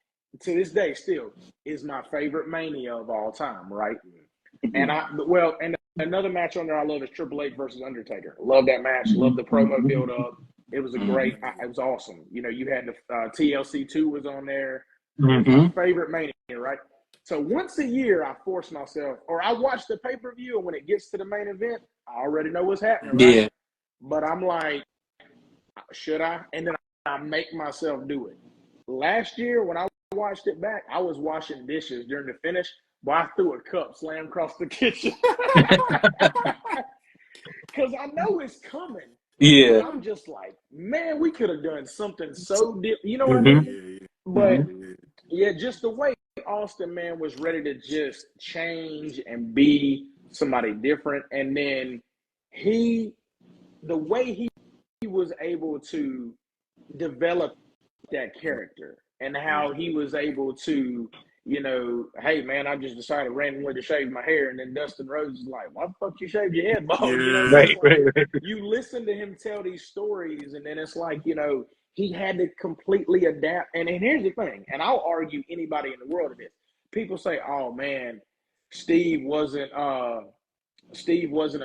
to this day, still is my favorite Mania of all time, right? And another match on there I love is Triple H versus Undertaker. Love that match. Love the promo build up. It was it was awesome. You had the TLC 2 was on there. My favorite Mania, right? So once a year, I force myself, or I watch the pay-per-view, and when it gets to the main event, I already know what's happening, right? Yeah. But I'm like, should I? And then I make myself do it. Last year, when I watched it back, I was washing dishes during the finish, but I threw a cup slam across the kitchen. Because I know it's coming. Yeah. I'm just like, man, we could have done something so different. You know what I mean? But, yeah, just the way Austin, man, was ready to just change and be somebody different. And then the way he was able to develop that character and how he was able to, hey, man, I just decided randomly to shave my hair. And then Dustin Rhodes is like, why the fuck you shaved your head bald? Right. You listen to him tell these stories, and then it's like, he had to completely adapt. And here's the thing, and I'll argue anybody in the world of this. People say, oh, man, Steve wasn't a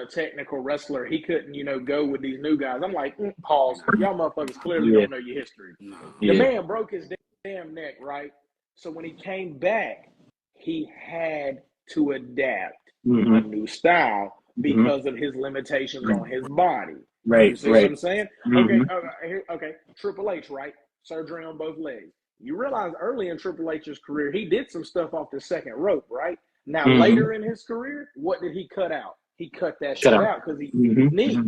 technical wrestler. He couldn't, go with these new guys. I'm like, pause. Y'all motherfuckers clearly don't know your history. The man broke his damn neck, right? So when he came back, he had to adapt a new style because of his limitations on his body. Right. You see what I'm saying? Okay. Triple H, right? Surgery on both legs. You realize early in Triple H's career, he did some stuff off the second rope, right? Now, later in his career, what did he cut out? He cut that shit out because he knee.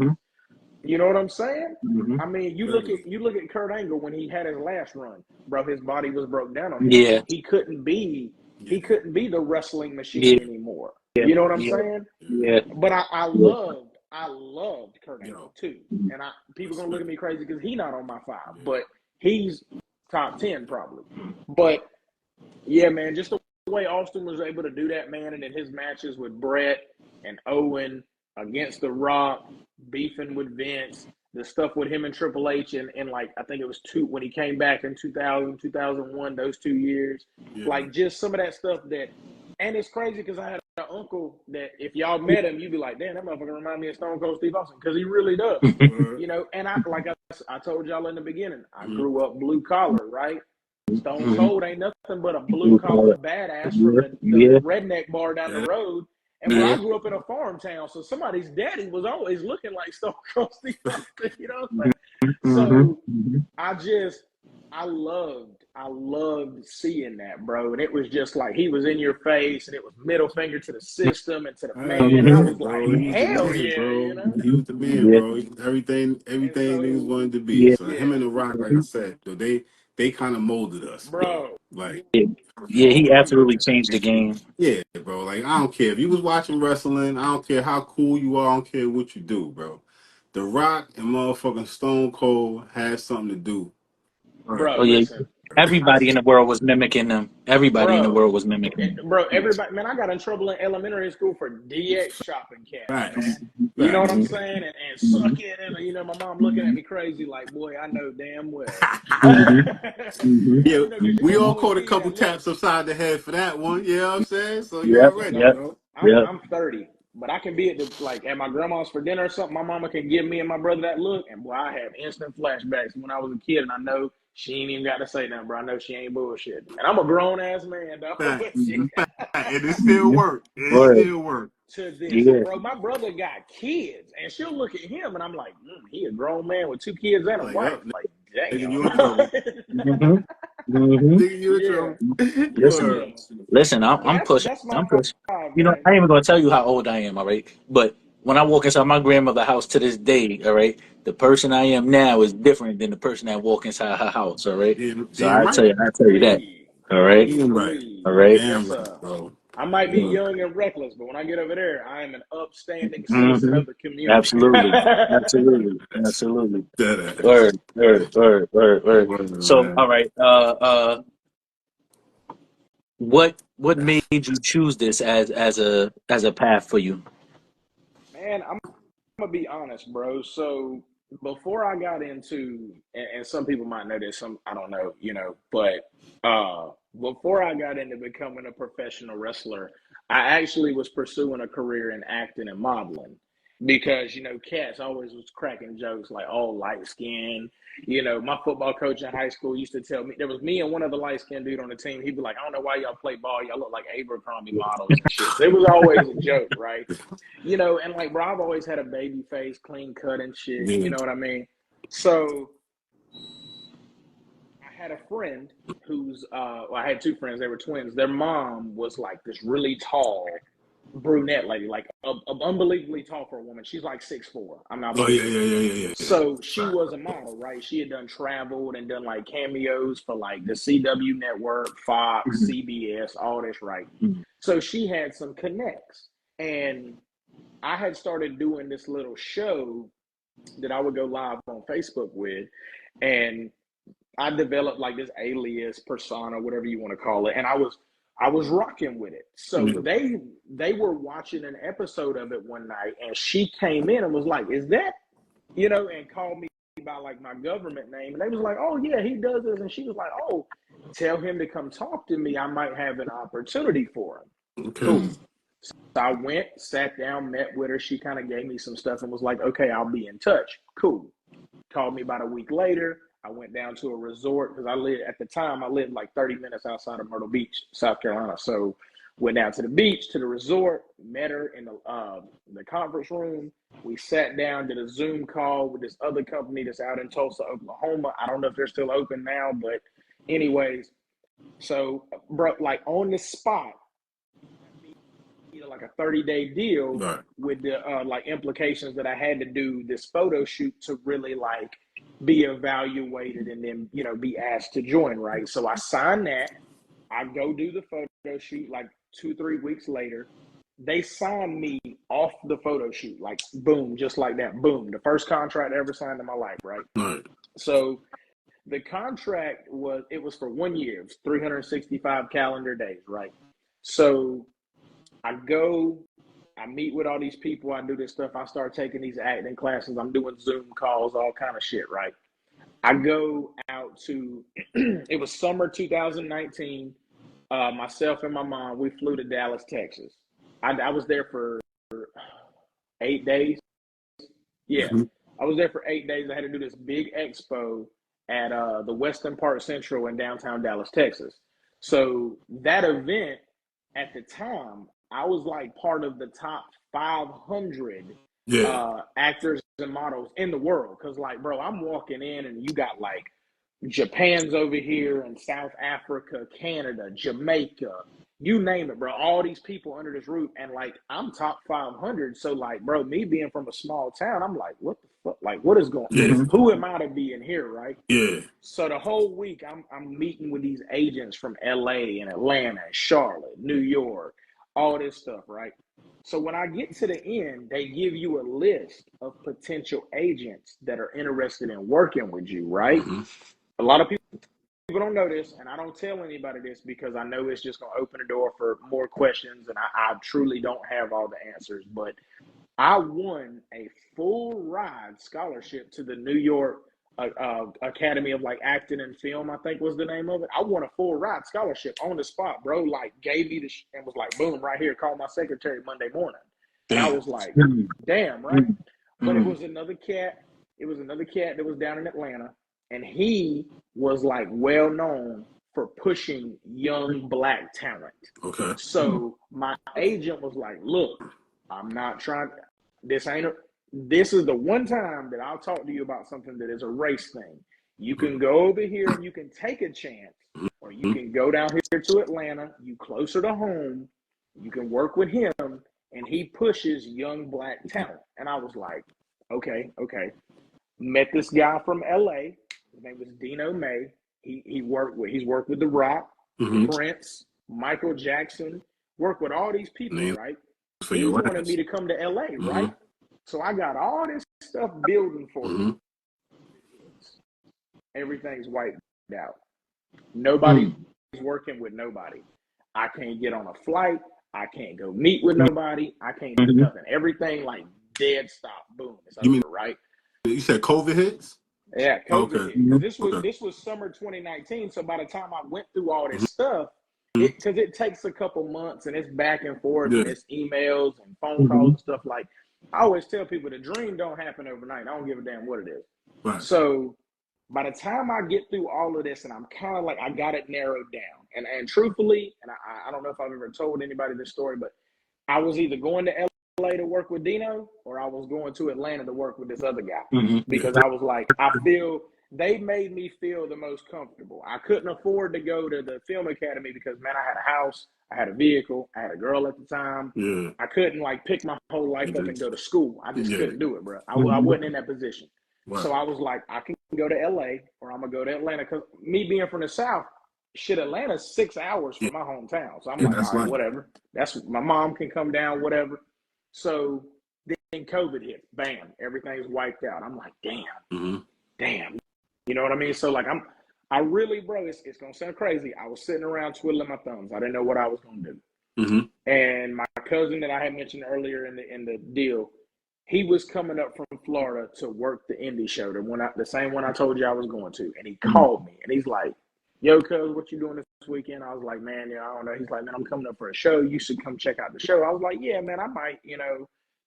You know what I'm saying? I mean, you look at Kurt Angle when he had his last run, bro. His body was broke down on him. Yeah, he couldn't be the wrestling machine anymore. You know what I'm saying? Yeah. But I loved Kurt Angle too, and people gonna look at me crazy because he's not on my 5, but he's top 10 probably. But yeah, man, just the way Austin was able to do that, man, and in his matches with Brett and Owen against The Rock, beefing with Vince, the stuff with him and Triple H, and like I think it was when he came back in 2000, 2001, those 2 years, like just some of that stuff that, and it's crazy because I had an uncle that if y'all met him, you'd be like, damn, that motherfucker remind me of Stone Cold Steve Austin, because he really does, and I told y'all in the beginning, I grew up blue collar, right? Stone Cold ain't nothing but a blue collar badass from the redneck bar down the road. And I grew up in a farm town, so somebody's daddy was always looking like Stone Cold Steve Austin, you know what I'm saying? So I loved seeing that, bro. And it was just like he was in your face, and it was middle finger to the system and to the man. And I was like, hell yeah, bro. He was the man, bro. He was everything he was wanted to be. So him and The Rock, like I said, though, they kind of molded us, bro. Like, he absolutely changed the game. Yeah, bro. Like, I don't care if you was watching wrestling. I don't care how cool you are. I don't care what you do, bro. The Rock and motherfucking Stone Cold had something to do. Bro, listen. Everybody in the world was mimicking them. Everybody in the world was mimicking them. Bro, everybody. Man, I got in trouble in elementary school for DX shopping cats. Right. You know what I'm saying? And suck it. And, my mom looking at me crazy like, boy, I know damn well. Yeah, we all caught a couple taps upside the head for that one. You know what I'm saying? So you're already, bro. I'm 30. But I can be at my grandma's for dinner or something. My mama can give me and my brother that look. And, boy, I have instant flashbacks when I was a kid. And I know She ain't even got to say nothing, bro. I know she ain't bullshitting. And I'm a grown ass man, dog. But Facts. she, Mhm. And it still work. It Word. still work. to this, Yeah. bro, my brother got kids, and she'll look at him, and I'm like, he a grown man with 2 kids and a Like, wife. up, Like, nigga, damn. you in trouble. hmm hmm Nigga, you in Yeah, trouble. Listen, yeah. Word. listen. But I'm pushing. that's my I'm pushing. five, You know, man. I ain't even gonna tell you how old I am. All right, but when I walk inside my grandmother's house to this day, all right, the person I am now is different than the person that walk inside her house. All right, so Damn right. I tell you that. Agree. All right, Damn right. Agree. all right. Yes, Damn sir. right, bro. I might be Mm-hmm. young and reckless, but when I get over there, I am an upstanding citizen of the community. Absolutely, absolutely, absolutely. Dead ass. Word, word, word, word, word. Word, So, man. all right. What made you choose this as a path for you? Man, I'm gonna be honest, bro. So before I got into, and some people might know this, some I don't know, but before I got into becoming a professional wrestler, I actually was pursuing a career in acting and modeling because cats always was cracking jokes like, "Oh, light skin." My football coach in high school used to tell me there was me and one other light skinned dude on the team. He'd be like, "I don't know why y'all play ball. Y'all look like Abercrombie models and shit." So it was always a joke, right? And like, bro, I've always had a baby face, clean cut and shit. You Yeah. know what I mean? So I had a friend well, I had 2 friends. They were twins. Their mom was like this really tall brunette lady, like unbelievably tall for a woman. She's like 6'4". I'm not Oh, yeah, bullshitting. yeah, yeah, yeah, yeah. So she Right. was a model, right? She had done traveled and done like cameos for like the CW network, Fox, Mhm. CBS, all this, right? Mhm. So she had some connects. And I had started doing this little show that I would go live on Facebook with, and I developed like this alias persona, whatever you want to call it, and I was rocking with it. So Yeah. they were watching an episode of it one night, and she came in and was like, "Is that?" And called me by like my government name, and they was like, "Oh yeah, he does this," and she was like, "Oh, tell him to come talk to me. I might have an opportunity for him." Okay. Cool. So I went, sat down, met with her. She kind of gave me some stuff and was like, "Okay, I'll be in touch." Cool. Called me about a week later. I went down to a resort because at the time, I lived like 30 minutes outside of Myrtle Beach, South Carolina. So went down to the beach, to the resort, met her in the conference room. We sat down, did a Zoom call with this other company that's out in Tulsa, Oklahoma. I don't know if they're still open now, but anyways, so bro, like on the spot, like a 30-day deal Right. with the like implications that I had to do this photo shoot to really like be evaluated and then be asked to join, right? So I signed that. I go do the photo shoot like 2-3 weeks later. They signed me off the photo shoot, like boom, just like that, boom. The first contract I ever signed in my life, right? Right. So the contract was for 1 year. It was 365 calendar days, right? So I go, I meet with all these people, I do this stuff, I start taking these acting classes, I'm doing Zoom calls, all kind of shit, right? I go out to, it was summer 2019. Myself and my mom, we flew to Dallas, Texas. I was there for 8 days. Yeah, Mm-hmm. I was there for 8 days. I had to do this big expo at the Western Park Central in downtown Dallas, Texas. So that event at the time, I was like part of the top 500 Yeah. actors and models in the world. Cause like, bro, I'm walking in and you got like Japan's over here and South Africa, Canada, Jamaica, you name it, bro. All these people under this roof, and like I'm top 500. So like, bro, me being from a small town, I'm like, what the fuck? Like, what is going? Yeah. Mhm. Who am I to be in here, right? Yeah. So the whole week, I'm meeting with these agents from LA and Atlanta, and Charlotte, New York, all this stuff, right? So when I get to the end, they give you a list of potential agents that are interested in working with you, right? Mm-hmm. A lot of people don't know this, and I don't tell anybody this because I know it's just going to open the door for more questions, and I truly don't have all the answers. But I won a full ride scholarship to the New York Academy of like acting and film, I think was the name of it. I won a full ride scholarship on the spot, bro. Like gave me and was like, boom, right here. Call my secretary Monday morning, and I Damn. was like, Mhm. damn, right. Mhm. But it Mhm. was another cat. It was another cat that was down in Atlanta. and he was like well known for pushing young black talent. Okay. So my agent was like, "Look, I'm not trying. This ain't a. This is the one time that I'll talk to you about something that is a race thing. You can go over here and you can take a chance, or you can go down here to Atlanta. You closer to home. You can work with him, and he pushes young black talent." And I was like, "Okay." Met this guy from LA. His name was Dino May. He's worked with The Rock, Prince, Michael Jackson, worked with all these people, right? He wanted me to come to LA, right? So I got all this stuff building for me. Everything's wiped out. Nobody's working with nobody. I can't get on a flight. I can't go meet with nobody. I can't do nothing. Everything like dead stop. Boom. It's over, right? You said COVID hits? Yeah, COVID hit. This was summer 2019. So by the time I went through all this stuff, because it takes a couple months and it's back and forth and it's emails and phone calls and stuff. Like I always tell people, the dream don't happen overnight. I don't give a damn what it is. Right. So by the time I get through all of this, and I'm kind of like, I got it narrowed down. And truthfully, and I don't know if I've ever told anybody this story, but I was either going to LA to work with Dino, or I was going to Atlanta to work with this other guy, because I was like, they made me feel the most comfortable. I couldn't afford to go to the film academy because, man, I had a house, I had a vehicle, I had a girl at the time. Yeah. I couldn't like pick my whole life up and go to school. I just couldn't do it, bro. I wasn't in that position. Right. So I was like, I can go to LA, or I'm gonna go to Atlanta, because me being from the South, shit, Atlanta's 6 hours from my hometown. So I'm like, all right, whatever. That's my mom can come down, whatever. So then COVID hit, bam, everything's wiped out. I'm like, damn. You know what I mean? So like I really, bro, it's gonna sound crazy. I was sitting around twiddling my thumbs. I didn't know what I was gonna do. And my cousin that I had mentioned earlier in the deal, he was coming up from Florida to work the indie show, the same one I told you I was going to. And he called me and he's like, "Yo, cuz, what you doing this weekend?" I was like, "Man, I don't know." He's like, "Man, I'm coming up for a show. You should come check out the show." I was like, "Yeah, man, I might,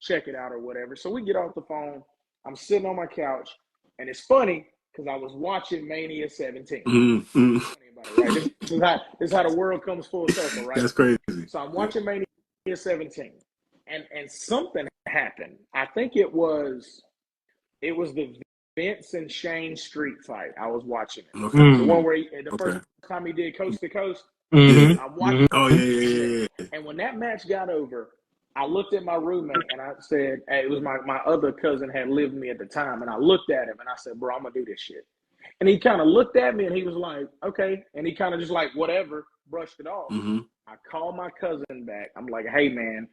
check it out or whatever." So we get off the phone. I'm sitting on my couch, and it's funny because I was watching Mania 17. Right? This is how the world comes full circle, right? That's crazy. So I'm watching Mania 17. And something happened. I think it was the Vince and Shane street fight. I was watching it. The one where the first time he did Coast to Coast. I'm watching. Oh yeah. And when that match got over, I looked at my roommate and I said, hey, it was my other cousin had lived with me at the time, and I looked at him and I said, "Bro, I'm gonna do this shit." And he kind of looked at me and he was like, "Okay," and he kind of just like whatever, brushed it off. I called my cousin back. I'm like, "Hey man,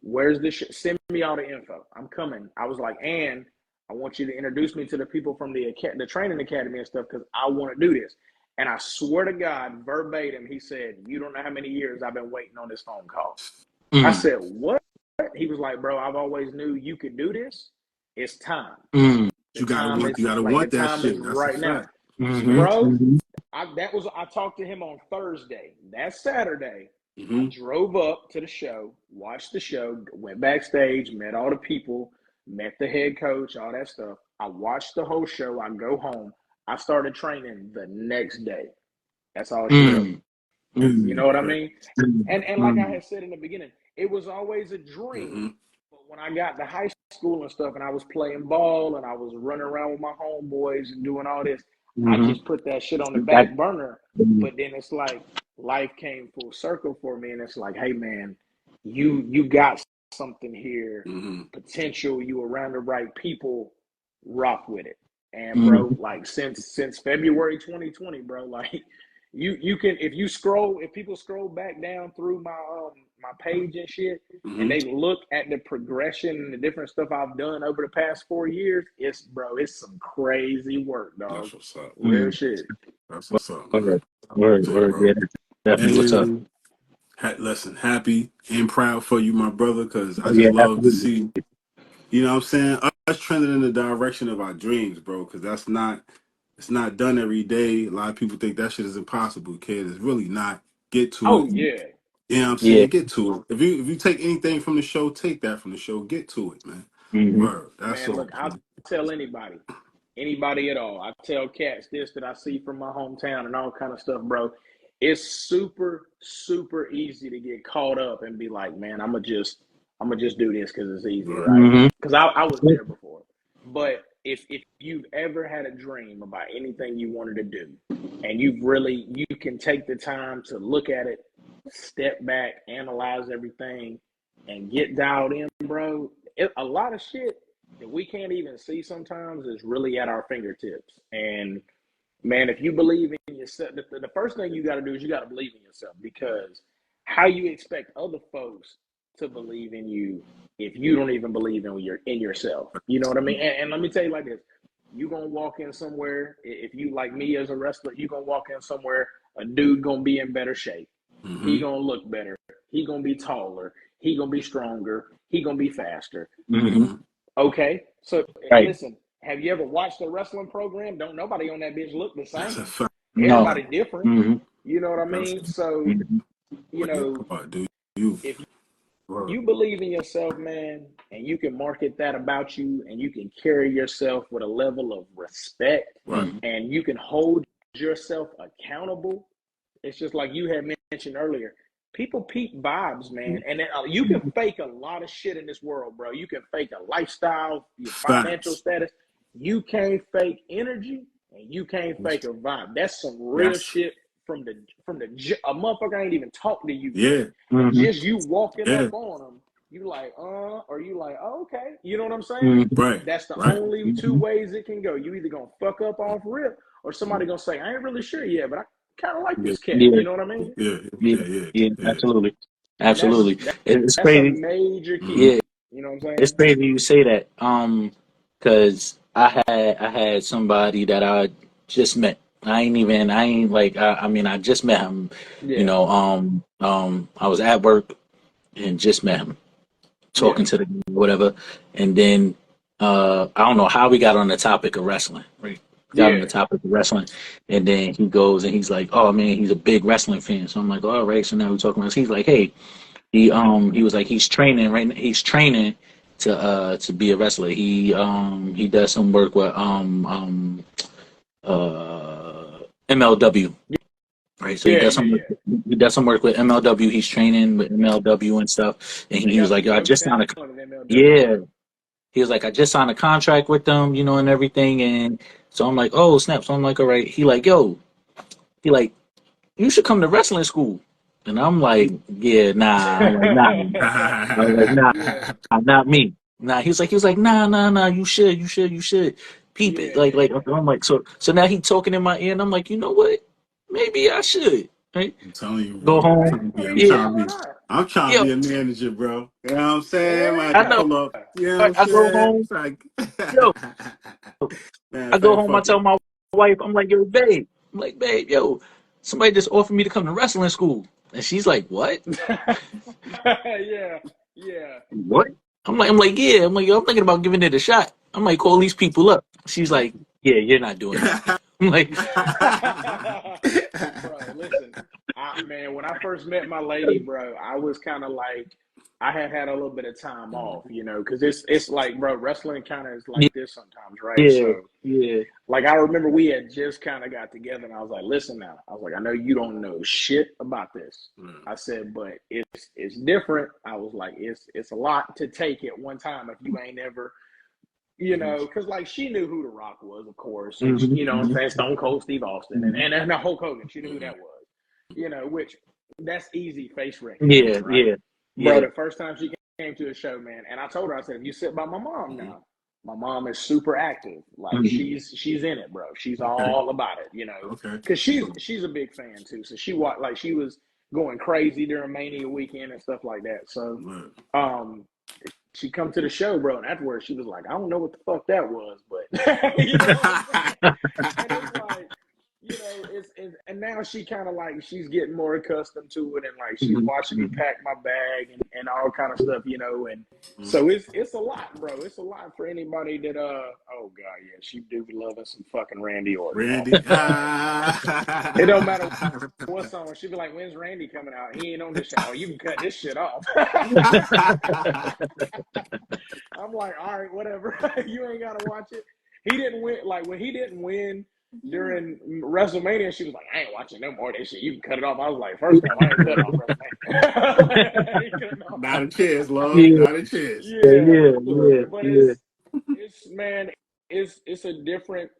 where's this shit? Send me all the info. I'm coming." I was like, "And I want you to introduce me to the people from the training academy and stuff, because I want to do this." And I swear to God, verbatim, he said, "You don't know how many years I've been waiting on this phone call." I said, "What?" He was like, "Bro, I've always knew you could do this. It's time. You gotta want that shit. That's right now." Bro, I talked to him on Thursday. That Saturday, I drove up to the show, watched the show, went backstage, met all the people, met the head coach, all that stuff. I watched the whole show. I go home. I started training the next day. That's all she did. You know what I mean? And like I had said in the beginning, it was always a dream. But when I got to high school and stuff, and I was playing ball and I was running around with my homeboys and doing all this, I just put that shit on the back burner. But then it's like life came full circle for me, and it's like, hey man, you got something here, potential. You around the right people, rock with it. And bro, like since February 2020, bro, like you can, if people scroll back down through my my page and shit, and they look at the progression and the different stuff I've done over the past 4 years, it's some crazy work, dog. That's what's up. Real shit. That's what's up. Word. Yeah, definitely what's up. Listen, happy and proud for you, my brother, because I just love to see, you know what I'm saying, us trending in the direction of our dreams, bro, because it's not done every day. A lot of people think that shit is impossible, kid. It's really not. Get to it. Oh, yeah. You know what I'm saying? Get to it. If you take anything from the show, take that from the show. Get to it, man. Word. That's man, look, I'll tell anybody, anybody at all. I tell cats this that I see from my hometown and all kind of stuff, bro. It's super, super easy to get caught up and be like, man, I'm gonna just do this because it's easy, right? Mm-hmm. Because I was there before. But if you've ever had a dream about anything you wanted to do, and you can take the time to look at it, step back, analyze everything, and get dialed in, bro. A lot of shit that we can't even see sometimes is really at our fingertips. And man, if you believe in yourself, the first thing you got to do is you got to believe in yourself, because how you expect other folks to believe in you if you don't even believe in yourself? You know what I mean? And let me tell you like this: you gonna walk in somewhere. If you like me as a wrestler, you gonna walk in somewhere. A dude gonna be in better shape. Mm-hmm. He gonna look better. He gonna be taller. He gonna be stronger. He gonna be faster. Mm-hmm. Okay, so Right. listen. Have you ever watched a wrestling program? Don't nobody on that bitch look the That's same. a fact. No. Everybody different. Mm-hmm. You know what I mean? So, Mm-hmm. you know, Dude, you. if you believe in yourself, man, and you can market that about you, and you can carry yourself with a level of respect, Right. and you can hold yourself accountable. It's just like you had mentioned earlier. People peep vibes, man, and you can fake a lot of shit in this world, bro. You can fake a lifestyle, your financial status. You can't fake energy, and you can't fake a vibe. That's some real shit from the a motherfucker ain't even talk to you. Yeah. And Mm-hmm. just you walking up on them, you like, or you like, oh, okay. You know what I'm saying? Mm-hmm. Right. That's the Right. only two ways it can go. You either gonna fuck up off rip, or somebody gonna say, I ain't really sure yet, but I kind of like this cat. Yeah. You know what I mean? Yeah. Absolutely. Absolutely. It's That's a crazy. major key. Yeah. You know what I'm It's saying? crazy you say that. Cause I had somebody that I just met. I mean I just met him. You Yeah. know, I was at work and just met him, Yeah. talking to the guy, whatever. And then I don't know how we got on the topic of wrestling. Right? Got on the Yeah. topic of wrestling, and then he goes and he's like, "Oh man, he's a big wrestling fan." So I'm like, "All right." So now we're talking about. He's like, "Hey, he was like he's training right now. He's training to be a wrestler. He does some work with MLW." Right, so Yeah. he does some work with MLW. He's training with MLW and stuff. And They he was got like, some "Yo, I young just signed a talent in MLW. yeah." He was like, "I just signed a contract with them, you know, and everything." And so I'm like, "Oh snap!" So I'm like, "All right." He like, "Yo," he like, "You should come to wrestling school." And I'm like, "Yeah, nah." I'm like, "Nah." I was like, "Nah, Yeah. not me." Nah. He was like, "Nah, nah, nah. You should peep it." Yeah. I'm like, so now he talking in my ear, and I'm like, you know what? Maybe I should. Right? I'm telling you, Go bro. home. I mean, Yeah. yeah, why not? I'm trying to Yo, be a manager, bro. You know what I'm saying? I I can Yeah. know. pull up. You know what I'm I go saying? home. It's like, Yo, man, I if go I home. I tell fucking my wife, I'm like, yo, babe. I'm like, babe, yo, somebody just offered me to come to wrestling school, and she's like, what? Yeah. Yeah. What? I'm like, yeah. I'm like, yo, I'm thinking about giving it a shot. I'm like, call these people up. She's like, yeah, you're not doing that. I'm like, Bro, listen, man, when I first met my lady, bro, I was kind of like, I had a little bit of time off, you know, because it's like, bro, wrestling kind of is like this sometimes, right? yeah, So, yeah, like, I remember we had just kind of got together, and I was like, listen now, I was like, I know you don't know shit about this. I said, but it's different. I was like, it's a lot to take at one time if you ain't ever, you know, because like she knew who The Rock was, of course, and hmm you know what I'm saying, Stone Cold Steve Austin, hmm and Hulk Hogan. She knew who that was, you know, which that's easy face yeah, recognition, right? yeah, Bro, yeah. the first time she came to a show, man, and I told her, I said, if you sit by my mom now, my mom is super active, like hmm she's in it, bro. She's okay, all about it, you know, okay. because she's a big fan too. So she was going crazy during Mania weekend and stuff like that. So, Look. um she come to the show, bro, and afterwards she was like, I don't know what the fuck that was, but you know what I'm saying? And it's like, you know, and now she kind of like she's getting more accustomed to it, and like she's hmm watching me pack my bag and all kind of stuff, you know, and so it's a lot, bro. It's a lot for anybody that oh god, yeah, she do be loving some fucking Randy Orton. Oh Randy. my god, it don't matter what song. She'd be like, when's Randy coming out? He ain't on this shit. Oh, you can cut this shit off. I'm like, all right, whatever. You ain't gotta watch it. He didn't win. Like when he didn't win during WrestleMania, she was like, "I ain't watching no more of this shit. You can cut it off." I was like, first off, I ain't cutting off WrestleMania. Not a chance, love. Yeah, Not a chance. Yeah, yeah, but yeah. it's man, it's a different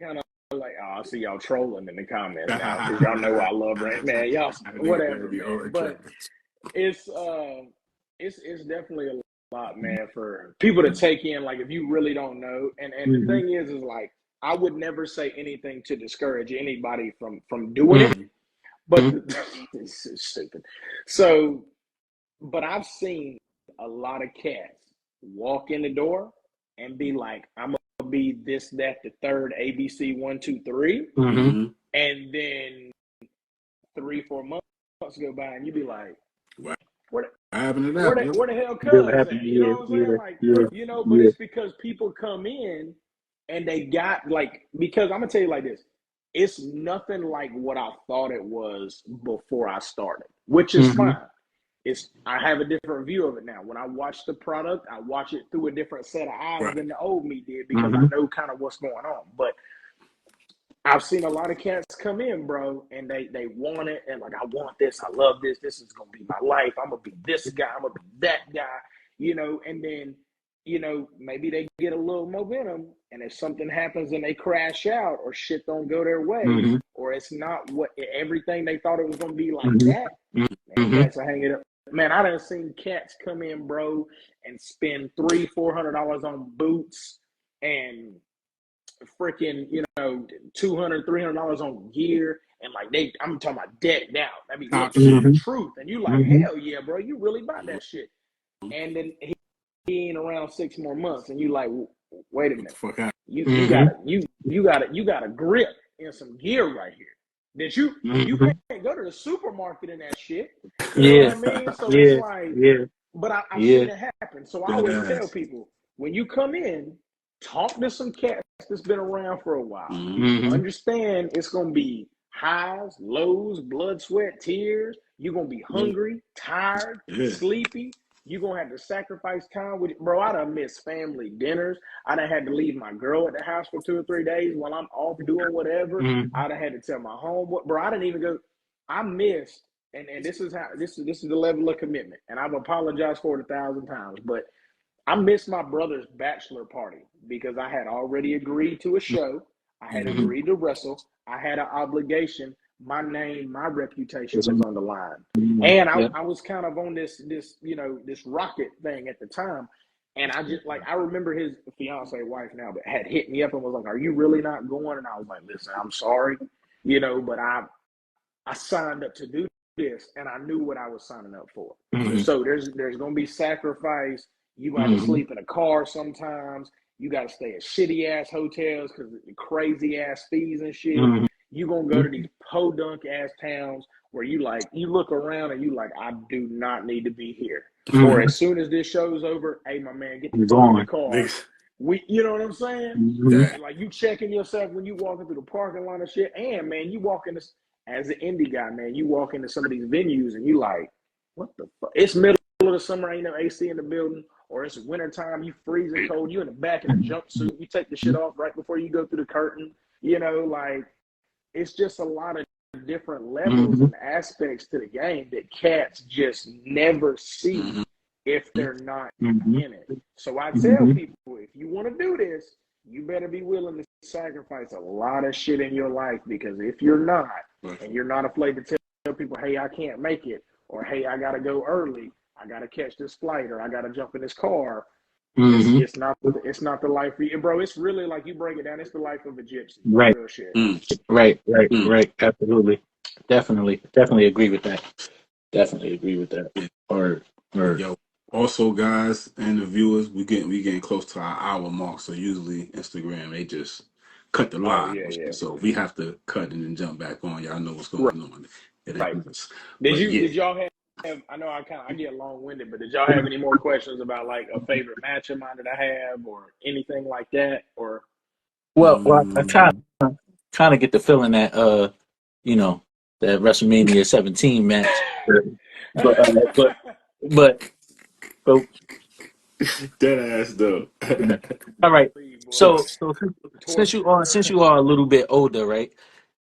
kind of like. Oh, I see y'all trolling in the comments now because y'all know I love Rant. Man, y'all whatever, man. But it's it's definitely a lot, man, for people to take in. Like if you really don't know, and the thing is like I would never say anything to discourage anybody from doing it, but it's so stupid. So, but I've seen a lot of cats walk in the door and be like, "I'm gonna be this, that, the third, ABC 1, 2, 3," and then 3-4 months go by, and you be like, What "Where happened to that? where the hell Really Cuz happy. at?" You know what I'm saying? Like, but it's because people come in and they got like, because I'm gonna tell you like this, it's nothing like what I thought it was before I started, which is fine. I have a different view of it now. When I watch the product, I watch it through a different set of eyes than the old me did because I know kind of what's going on. But I've seen a lot of cats come in, bro, and they want it and like, I want this, I love this, this is gonna be my life, I'm gonna be this guy, I'm gonna be that guy, and then maybe they get a little momentum, and if something happens and they crash out or shit don't go their way, or it's not what everything they thought it was gonna be like that, man, cats are hanging up. Man, I done seen cats come in, bro, and spend $300-$400 on boots and freaking, $200-$300 on gear, and like I'm talking about decked out. I mean, the truth, and you like, hell yeah, bro, you really bought that shit. And then he ain't around 6 more months, and you like, wait a minute, you got a grip and some gear right here that you can't go to the supermarket in that shit. You know what I mean? So it's like, but I've seen it happen. So I always tell people, when you come in, talk to some cats that's been around for a while. Understand it's gonna be highs, lows, blood, sweat, tears. You're gonna be hungry, tired, sleepy. You're gonna have to sacrifice time with it. Bro, I done missed family dinners. I done had to leave my girl at the house for 2 or 3 days while I'm off doing whatever. I done had to tell my homeboy, bro, I didn't even go. I missed, and this is the level of commitment. And I've apologized for it 1,000 times, but I missed my brother's bachelor party because I had already agreed to a show. I had agreed to wrestle. I had an obligation. My name, my reputation was on the line. And I was kind of on this rocket thing at the time. And I just I remember his fiance, wife now, but had hit me up and was like, "Are you really not going?" And I was like, "Listen, I'm sorry, but I signed up to do this, and I knew what I was signing up for. So there's gonna be sacrifice. You got to sleep in a car sometimes. You got to stay at shitty ass hotels because of the crazy ass fees and shit. You gonna go to these podunk ass towns where you look around and you like, I do not need to be here. Or as soon as this show's over, hey my man, get the fuck in the car. You know what I'm saying? Like you checking yourself when you walking through the parking lot and shit. And man, you walk in this as an indie guy, man, you walk into some of these venues and you like, what the fuck? It's middle of the summer, ain't no AC in the building. Or it's wintertime, you freezing cold, you in the back in a jumpsuit, you take the shit off right before you go through the curtain. It's just a lot of different levels and aspects to the game that cats just never see if they're not in it. So I tell people, if you want to do this, you better be willing to sacrifice a lot of shit in your life, because if you're not, and you're not afraid to tell people, hey, I can't make it, or hey, I got to go early, I gotta catch this flight, or I gotta jump in this car. It's not the life for you, bro. It's really like, you break it down, it's the life of a gypsy. Right. Real shit. Right. Absolutely. Definitely agree with that. Or Yo. Also, guys, and the viewers, we getting close to our hour mark. So usually Instagram, they just cut the live. So we have to cut and then jump back on. Y'all know what's going on. Did y'all have, I know I get long-winded, but did y'all have any more questions about like a favorite match of mine that I have, or anything like that? Or I kind of get the feeling that that WrestleMania 17 match, but Dead ass though. All right. boy. So Torture. since you are a little bit older, right?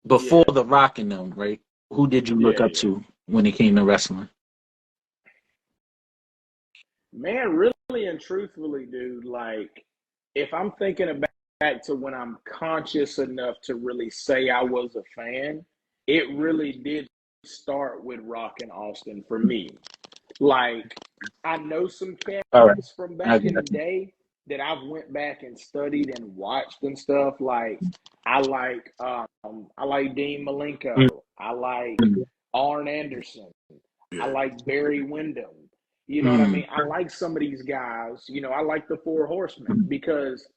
Before Yeah, the Rock and them, right? Who did you look yeah, up yeah. to when it came to wrestling? Man, really and truthfully, dude, like if I'm thinking back to when I'm conscious enough to really say I was a fan, it really did start with Rock and Austin for me. Like I know some All right. cats from I back in the got you. day that I've went back and studied and watched and stuff. Like I like Dean Malenko. I like Mm, Arn Anderson. I Yeah. like Barry Windham. You know what I mm, mean? I like some of these guys. I like the Four Horsemen because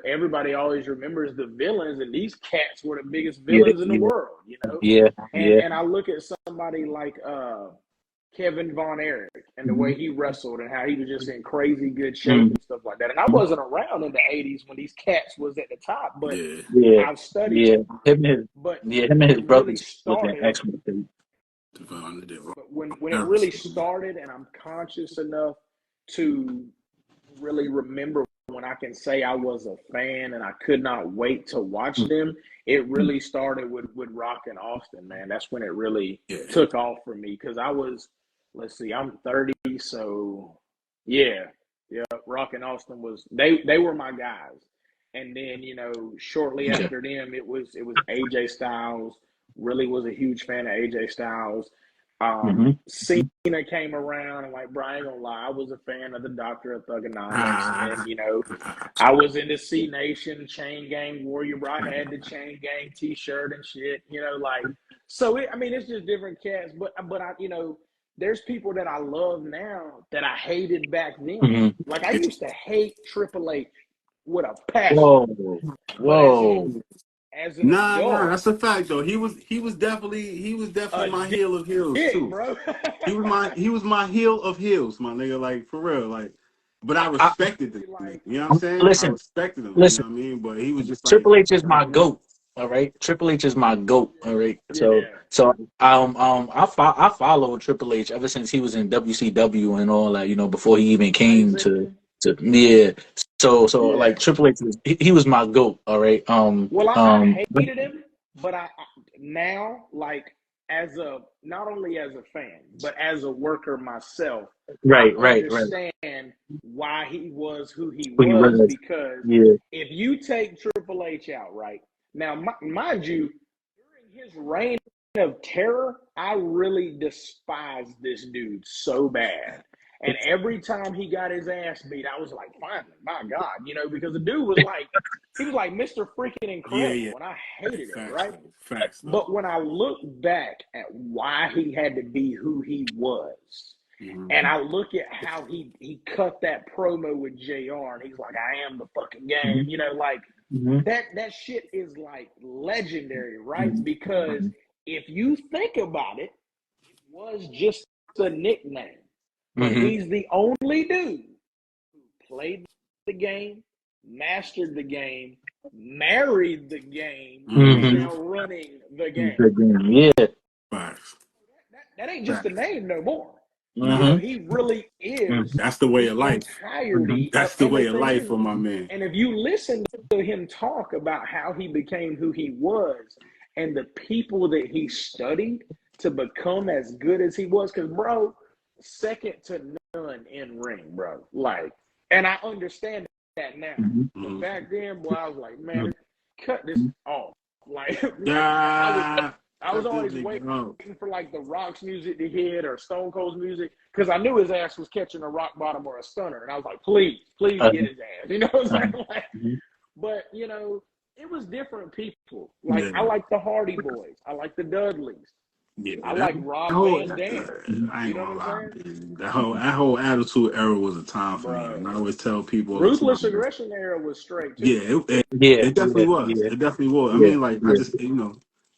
everybody always remembers the villains, and these cats were the biggest yeah, villains in the yeah, world. yeah, And yeah. and I look at somebody like Kevin Von Erich and the way he wrestled and how he was just in crazy good shape Mm, and stuff like that. And I wasn't around in the '80s when these cats was at the top, but Yeah. yeah, I've studied yeah. them. Him and But when his it really brothers was in started, excellent shape. Devon did but when it really Harrison. started, and I'm conscious enough to really remember when I can say I was a fan and I could not wait to watch them, it really started with Rock and Austin, man. That's when it really Yeah. took off for me because I was, let's see, I'm 30, so yeah, yeah. Rock and Austin was they were my guys, and then shortly Okay. after them, it was AJ Styles. Really was a huge fan of AJ Styles. Mm-hmm. Cena came around, and like Brian, gonna lie, I was a fan of the Doctor of Thugonomics, and then Ah. I was into C Nation, Chain Gang Warrior, bro. I had the Chain Gang T-shirt and shit, like so. I mean, it's just different cats, but I, there's people that I love now that I hated back then. Mm-hmm. Like I used to hate Triple H with a passion, Whoa, but whoa. as an Nah, adult, that's a fact though. He was definitely my a heel of heels dick, too. bro. He was my heel of heels, my nigga, like for real. Like but I I, respected the nigga. like You know what I'm saying? I listen, respected him, you listen. know what I mean? But he was just like Triple H is my goat. All right, Triple H is my goat. All right, so Yeah. so I follow Triple H ever since he was in WCW and all that. Before he even came Isaac. to yeah. So Yeah. like Triple H, he was my goat. All right. Well, I hated him, but I now like as a not only as a fan, but as a worker myself, I Right. understand why he was who he Who he was was. because Yeah. if you take Triple H out, right now, mind you, during his reign of terror, I really despised this dude so bad. And every time he got his ass beat, I was like, finally, my God, because the dude was like, he was like Mr. Freaking yeah, yeah. Incredible, and I hated it, Facts right? though. Facts though. But when I look back at why he had to be who he was, Mm-hmm. and I look at how he cut that promo with JR, and he's like, I am the fucking game, like Mm-hmm. that shit is like legendary, right? Because if you think about it, it was just a nickname. But Mm-hmm. he's the only dude who played the game, mastered the game, married the game, and is Mm-hmm. now running the game. Yeah. Facts. That ain't just a Facts. name no more. Nah. Mm-hmm. He really is That's the way the of life. Mm-hmm. entirety of. That's the And the way of thing life is, for my man. and if you listen to him talk about how he became who he was and the people that he studied to become as good as he was, because, bro, second to none in ring, bro. Like, and I understand that now. But Mm-hmm. back then, boy, I was like, man, cut this off. Like, Yeah. I was Cut this always nigga waiting off. for like the Rock's music to hit or Stone Cold's music because I knew his ass was catching a rock bottom or a stunner, and I was like, please get his ass. You know what I'm saying? Like, but it was different people. Like Yeah. I like the Hardy Boys, I like the Dudleys, Yeah, I that like Rob whole Van Dam. I You ain't know what gonna I'm lie, saying, man. That whole attitude era was a time for me, and I bro? always tell people all the Ruthless time. Aggression era was straight too. Yeah, Yeah. it definitely was. Yeah. It definitely was. I Yeah. mean, like I Yeah. just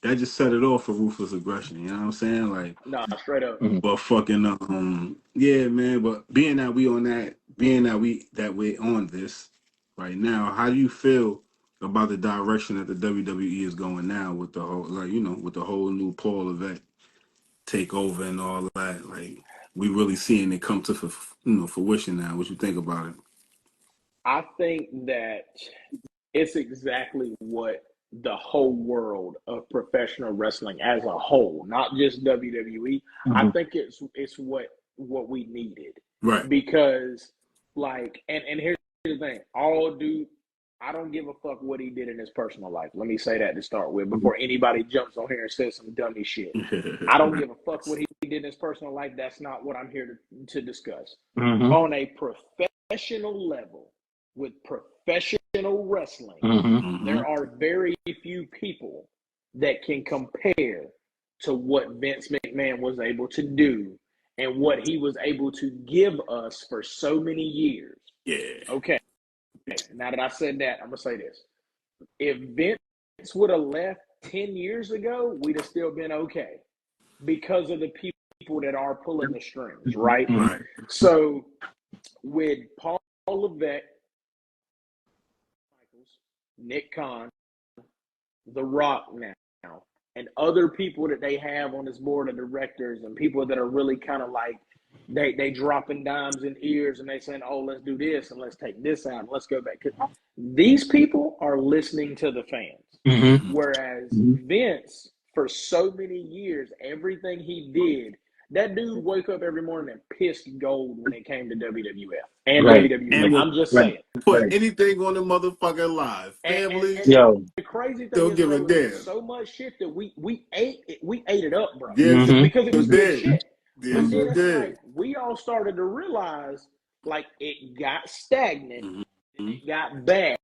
that just set it off for ruthless aggression. You know what I'm saying? Like, Nah, straight up. Mm-hmm. but fucking yeah, man. But being that we're on this right now, how do you feel about the direction that the WWE is going now with the whole with the whole new Paul event take over and all that? Like we really seeing it come to fruition now. What you think about it? I think that it's exactly what the whole world of professional wrestling as a whole, not just WWE. I think it's what we needed. Right. Because and here's the thing, I don't give a fuck what he did in his personal life. Let me say that to start with before anybody jumps on here and says some dummy shit. I don't give a fuck what he did in his personal life. That's not what I'm here to discuss. On a professional level, with professional wrestling, there are very few people that can compare to what Vince McMahon was able to do and what he was able to give us for so many years. Yeah. Okay. Now that I said that, I'm going to say this. If Vince would have left 10 years ago, we'd have still been okay because of the people that are pulling the strings, right? Right. So with Paul Levesque, Nick Khan, The Rock now, and other people that they have on this board of directors and people that are really kind of like, they dropping dimes in ears and they saying, oh, let's do this and let's take this out and let's go back. These people are listening to the fans. Whereas Vince, for so many years, everything he did, that dude woke up every morning and pissed gold when it came to WWF and WWE. And I'm just saying. Put anything on the motherfucking live. Family. And the crazy thing don't is, give bro, a damn. so much shit that we ate it up, bro. Yes, because it was good shit. Yes, But then it's like we all started to realize like it got stagnant, then it got bad,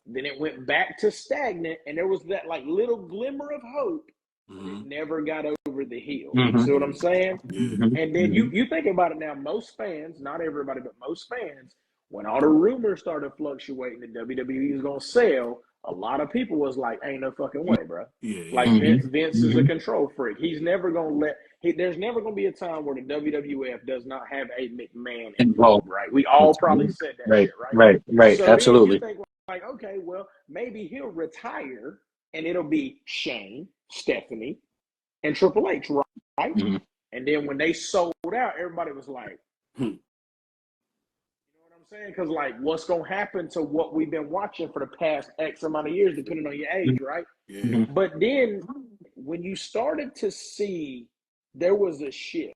then it went back to stagnant, and there was that like little glimmer of hope. It never got over the hill. You see what I'm saying? And then you think about it now, most fans, not everybody, but most fans, when all the rumors started fluctuating that WWE is going to sell, a lot of people was like, ain't no fucking way, bro. Vince is a control freak. He's never going to there's never going to be a time where the WWF does not have a McMahon involved, right? We all probably said that shit, right? Right, so absolutely. Then you think like, okay, well, maybe he'll retire and it'll be Shane, Stephanie, and Triple H, right? And then when they sold out, everybody was like, you know what I'm saying? Because like, what's gonna happen to what we've been watching for the past X amount of years, depending on your age, right? But then when you started to see there was a shift,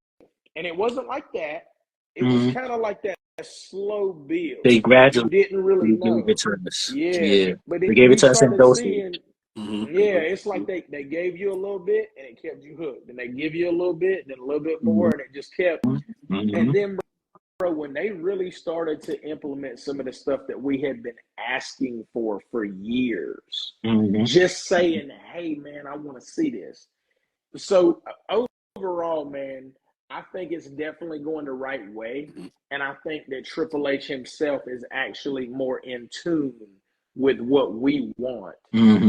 and it wasn't like that. It was kind of like that slow build. They gradually didn't really know. gave it to us. Yeah. But then they gave you it to us in started doses. seeing. Yeah, it's like they gave you a little bit and it kept you hooked. Then they give you a little bit, then a little bit more, and it just kept. And then, bro, when they really started to implement some of the stuff that we had been asking for years, just saying, hey, man, I want to see this. So overall, man, I think it's definitely going the right way. And I think that Triple H himself is actually more in tune with what we want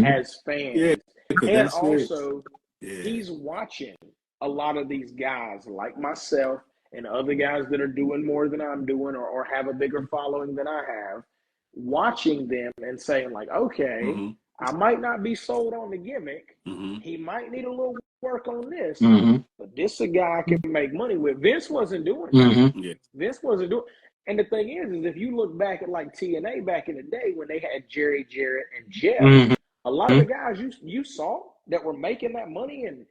as fans. And also, he's watching a lot of these guys like myself and other guys that are doing more than I'm doing or have a bigger following than I have, watching them and saying like, okay, I might not be sold on the gimmick. He might need a little work on this, but this is a guy I can make money with. Vince wasn't doing that. Vince wasn't doing. And the thing is if you look back at like TNA back in the day when they had Jerry Jarrett and Jeff, a lot of the guys you saw that were making that money and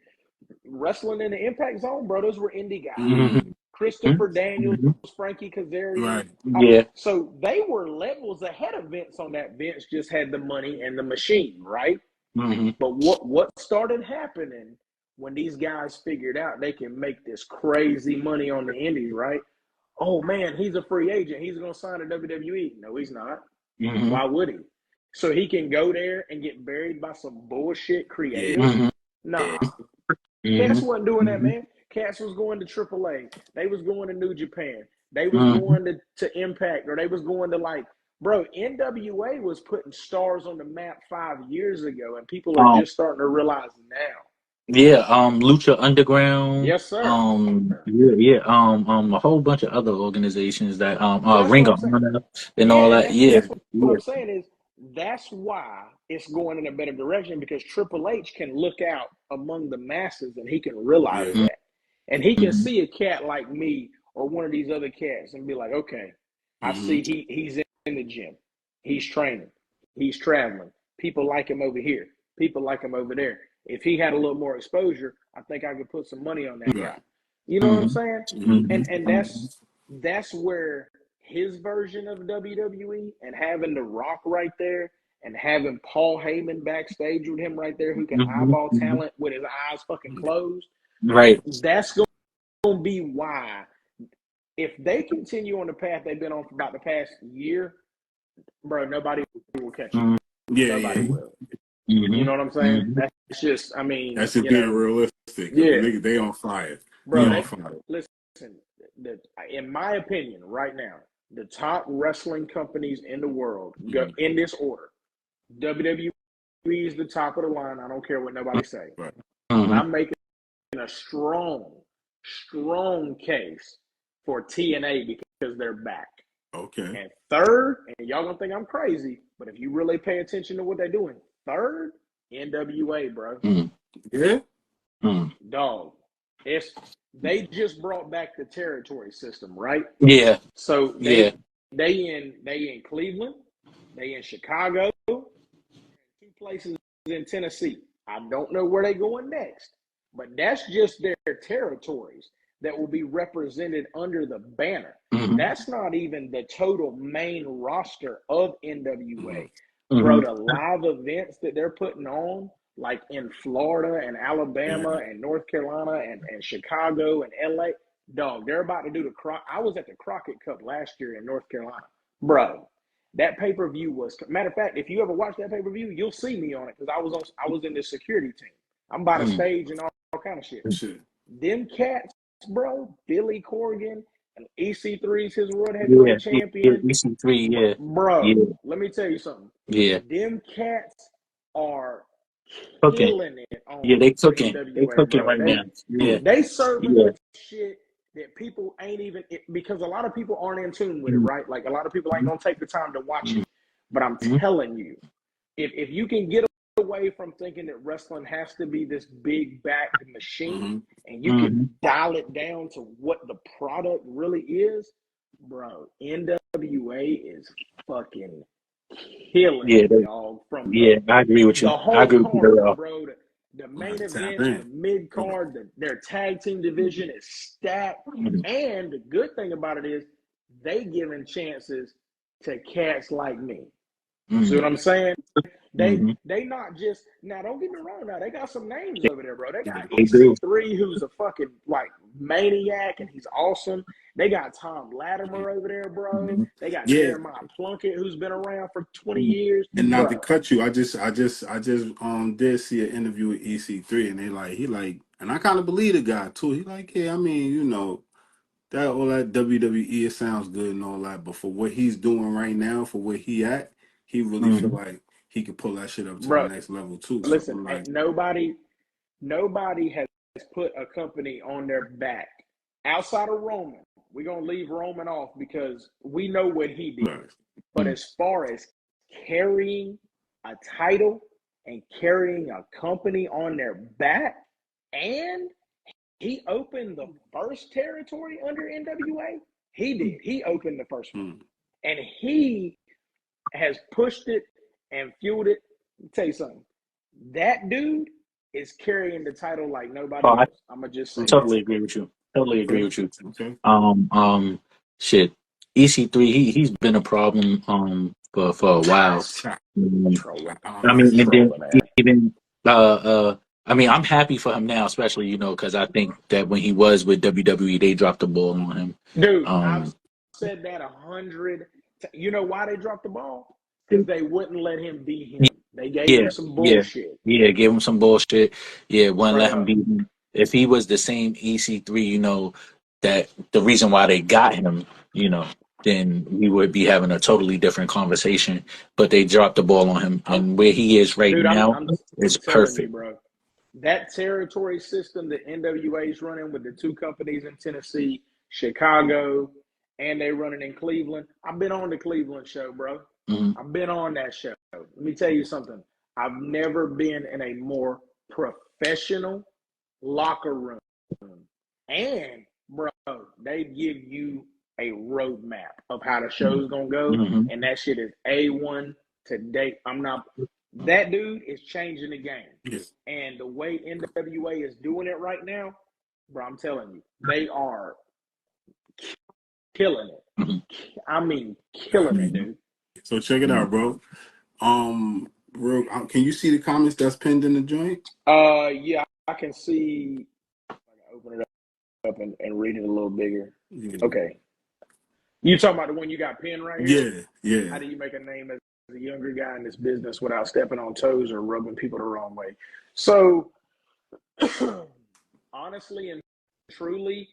wrestling in the Impact Zone, bro, those were indie guys. Christopher Daniels, Frankie Kazarian. So they were levels ahead of Vince on that. Vince just had the money and the machine, right? But what started happening when these guys figured out they can make this crazy money on the indies, right? Oh, man, he's a free agent. He's going to sign to WWE. No, he's not. Why would he? So he can go there and get buried by some bullshit creative? Nah. Cass wasn't doing that, man. Cass was going to AAA. They was going to New Japan. They was going to Impact, or they was going to like, bro, NWA was putting stars on the map 5 years ago, and people are just starting to realize now. Lucha Underground. Yes, sir. A whole bunch of other organizations that Ring of Honor and all that. That's what I'm saying is that's why it's going in a better direction, because Triple H can look out among the masses and he can realize that. And he can see a cat like me or one of these other cats and be like, okay, I Mm-hmm. see he's in the gym, he's training, he's traveling. People like him over here. People like him over there. If he had a little more exposure, I think I could put some money on that guy. You know what I'm saying? And that's where his version of WWE and having The Rock right there and having Paul Heyman backstage with him right there who can eyeball talent with his eyes fucking closed. Right. That's going to be why, if they continue on the path they've been on for about the past year, bro, nobody will catch them. Nobody will. You know what I'm saying? That's just, I mean, that's just being realistic. Yeah, they on fire. bro. On fire. Listen, in my opinion, right now, the top wrestling companies in the world go in this order. WWE is the top of the line. I don't care what nobody say. Right. I'm making a strong case for TNA because they're back. Okay. And third, and y'all gonna think I'm crazy, but if you really pay attention to what they're doing, third, NWA, bro. Yeah. Dog. They just brought back the territory system, right? Yeah. So they in Cleveland, they in Chicago, 2 places in Tennessee. I don't know where they going next, but that's just their territories that will be represented under the banner. That's not even the total main roster of NWA. Bro, the live events that they're putting on, like in Florida and Alabama and North Carolina and Chicago and LA, dog, they're about to do I was at the Crockett Cup last year in North Carolina. Bro, that pay-per-view was, matter of fact, if you ever watch that pay-per-view, you'll see me on it because I was in the security team. I'm by the stage and all kind of shit. Them cats, bro, Billy Corgan and EC3's his world heavyweight champion. EC3, Bro, let me tell you something. Yeah. Them cats are cooking. killing it on They cooking. NWA, They cooking bro. right now. Yeah. They serving the shit that people ain't even, because a lot of people aren't in tune with it, right? Like a lot of people ain't gonna take the time to watch it. But I'm telling you, if you can get away from thinking that wrestling has to be this big backed machine and you can dial it down to what the product really is, bro, NWA is fucking killing it, dog. From I agree with you. The whole I agree with you, card, bro. The main event, the mid card, their tag team division is stacked. And the good thing about it is they giving chances to cats like me. See what I'm saying? They not just, now don't get me wrong, now they got some names over there, bro. They got EC3, who's a fucking like maniac and he's awesome. They got Tom Latimer over there, bro. They got Jeremiah Plunkett, who's been around for 20 years. And not to cut you, I just did see an interview with EC3 and he like, and I kind of believe the guy too. He like, yeah, I mean, you know, that all that WWE, it sounds good and all that, but for what he's doing right now, for where he at, he really feel like he could pull that shit up to the next level too. Listen, so like, nobody has put a company on their back outside of Roman. We're gonna leave Roman off because we know what he did. Right. But as far as carrying a title and carrying a company on their back, and he opened the first territory under NWA. He did. He opened the first one. And he has pushed it and fueled it. Let me tell you something. That dude is carrying the title like nobody else. I'm gonna just say totally agree with you. Totally agree with you. Okay. Shit. EC3, he's been a problem for a while. I mean, and then even I mean, I'm happy for him now, especially, you know, because I think that when he was with WWE, they dropped the ball on him. Dude, I've said that 100. You know why they dropped the ball? Because they wouldn't let him be him. They gave him some bullshit. Gave him some bullshit. Yeah, wouldn't let him be him. If he was the same EC3, you know, that the reason why they got him, you know, then we would be having a totally different conversation. But they dropped the ball on him, and where he is right now is perfect. You, bro. That territory system that NWA is running with the 2 companies in Tennessee, Chicago, and they running in Cleveland. I've been on the Cleveland show, bro. I've been on that show. Let me tell you something. I've never been in a more professional locker room. And bro, they give you a roadmap of how the show's gonna go, and that shit is A1 to date. That dude is changing the game. Yes. And the way NWA is doing it right now, bro, I'm telling you, they are killing it. I mean, killing it, dude. So check it out, bro. Can you see the comments that's pinned in the joint? Yeah, I can see. I can open it up and read it a little bigger. Yeah. Okay. You talking about the one you got pinned right here? Yeah. How do you make a name as a younger guy in this business without stepping on toes or rubbing people the wrong way? So, honestly and truly,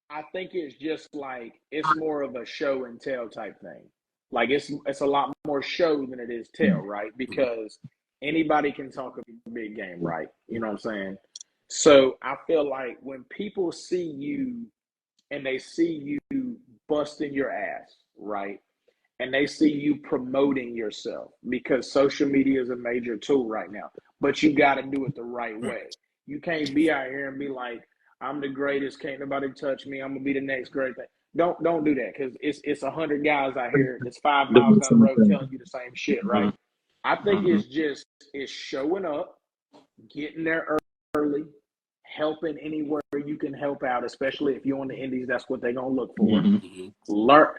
I think it's just like, it's more of a show and tell type thing. Like it's a lot more show than it is tell, right? Because anybody can talk a big game, right? You know what I'm saying? So I feel like when people see you and they see you busting your ass, right? And they see you promoting yourself, because social media is a major tool right now, but you got to do it the right way. You can't be out here and be like, I'm the greatest, can't nobody touch me, I'm gonna be the next great thing. Don't do that, because it's 100 guys out here that's 5 miles down the road telling you the same shit, right? I think it's showing up, getting there early, helping anywhere you can help out, especially if you're on the indies. That's what they're gonna look for. Learn,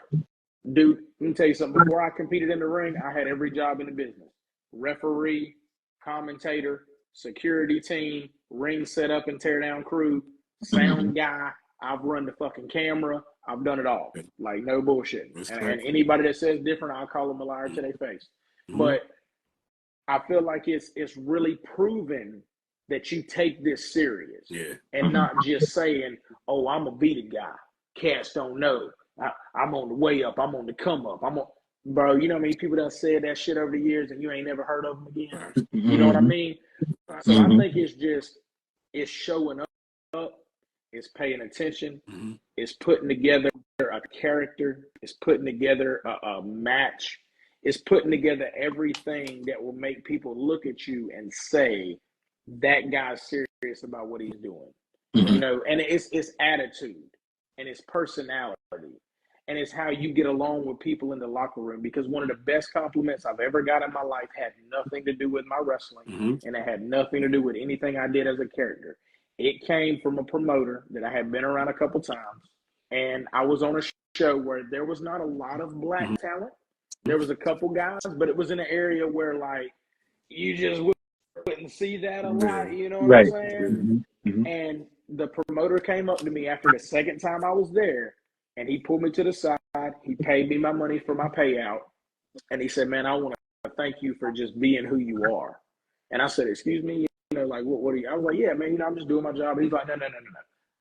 dude. Let me tell you something. Before I competed in the ring, I had every job in the business: referee, commentator, security team, ring setup and tear down crew, sound guy. I've run the fucking camera. I've done it all. Like, no bullshit. And anybody that says different, I'll call them a liar to their face. But I feel like it's really proven that you take this serious, and not just saying, oh, I'm a beat a guy. Cats don't know. I'm on the way up. I'm on the come up. Bro, you know how many people that said that shit over the years and you ain't never heard of them again? You know what I mean? So I think it's showing up, it's paying attention, it's putting together a character, it's putting together a match, it's putting together everything that will make people look at you and say, that guy's serious about what he's doing. You know, and it's attitude, and it's personality, and it's how you get along with people in the locker room. Because one of the best compliments I've ever got in my life had nothing to do with my wrestling, and it had nothing to do with anything I did as a character. It came from a promoter that I had been around a couple times, and I was on a show where there was not a lot of black talent. There was a couple guys, but it was in an area where, like, you just wouldn't see that a lot, you know what I'm saying? And the promoter came up to me after the second time I was there, and he pulled me to the side. He paid me my money for my payout, and he said, man, I want to thank you for just being who you are. And I said, excuse me? You know, like, what are you? I was like, yeah, man, you know, I'm just doing my job. He's like, no.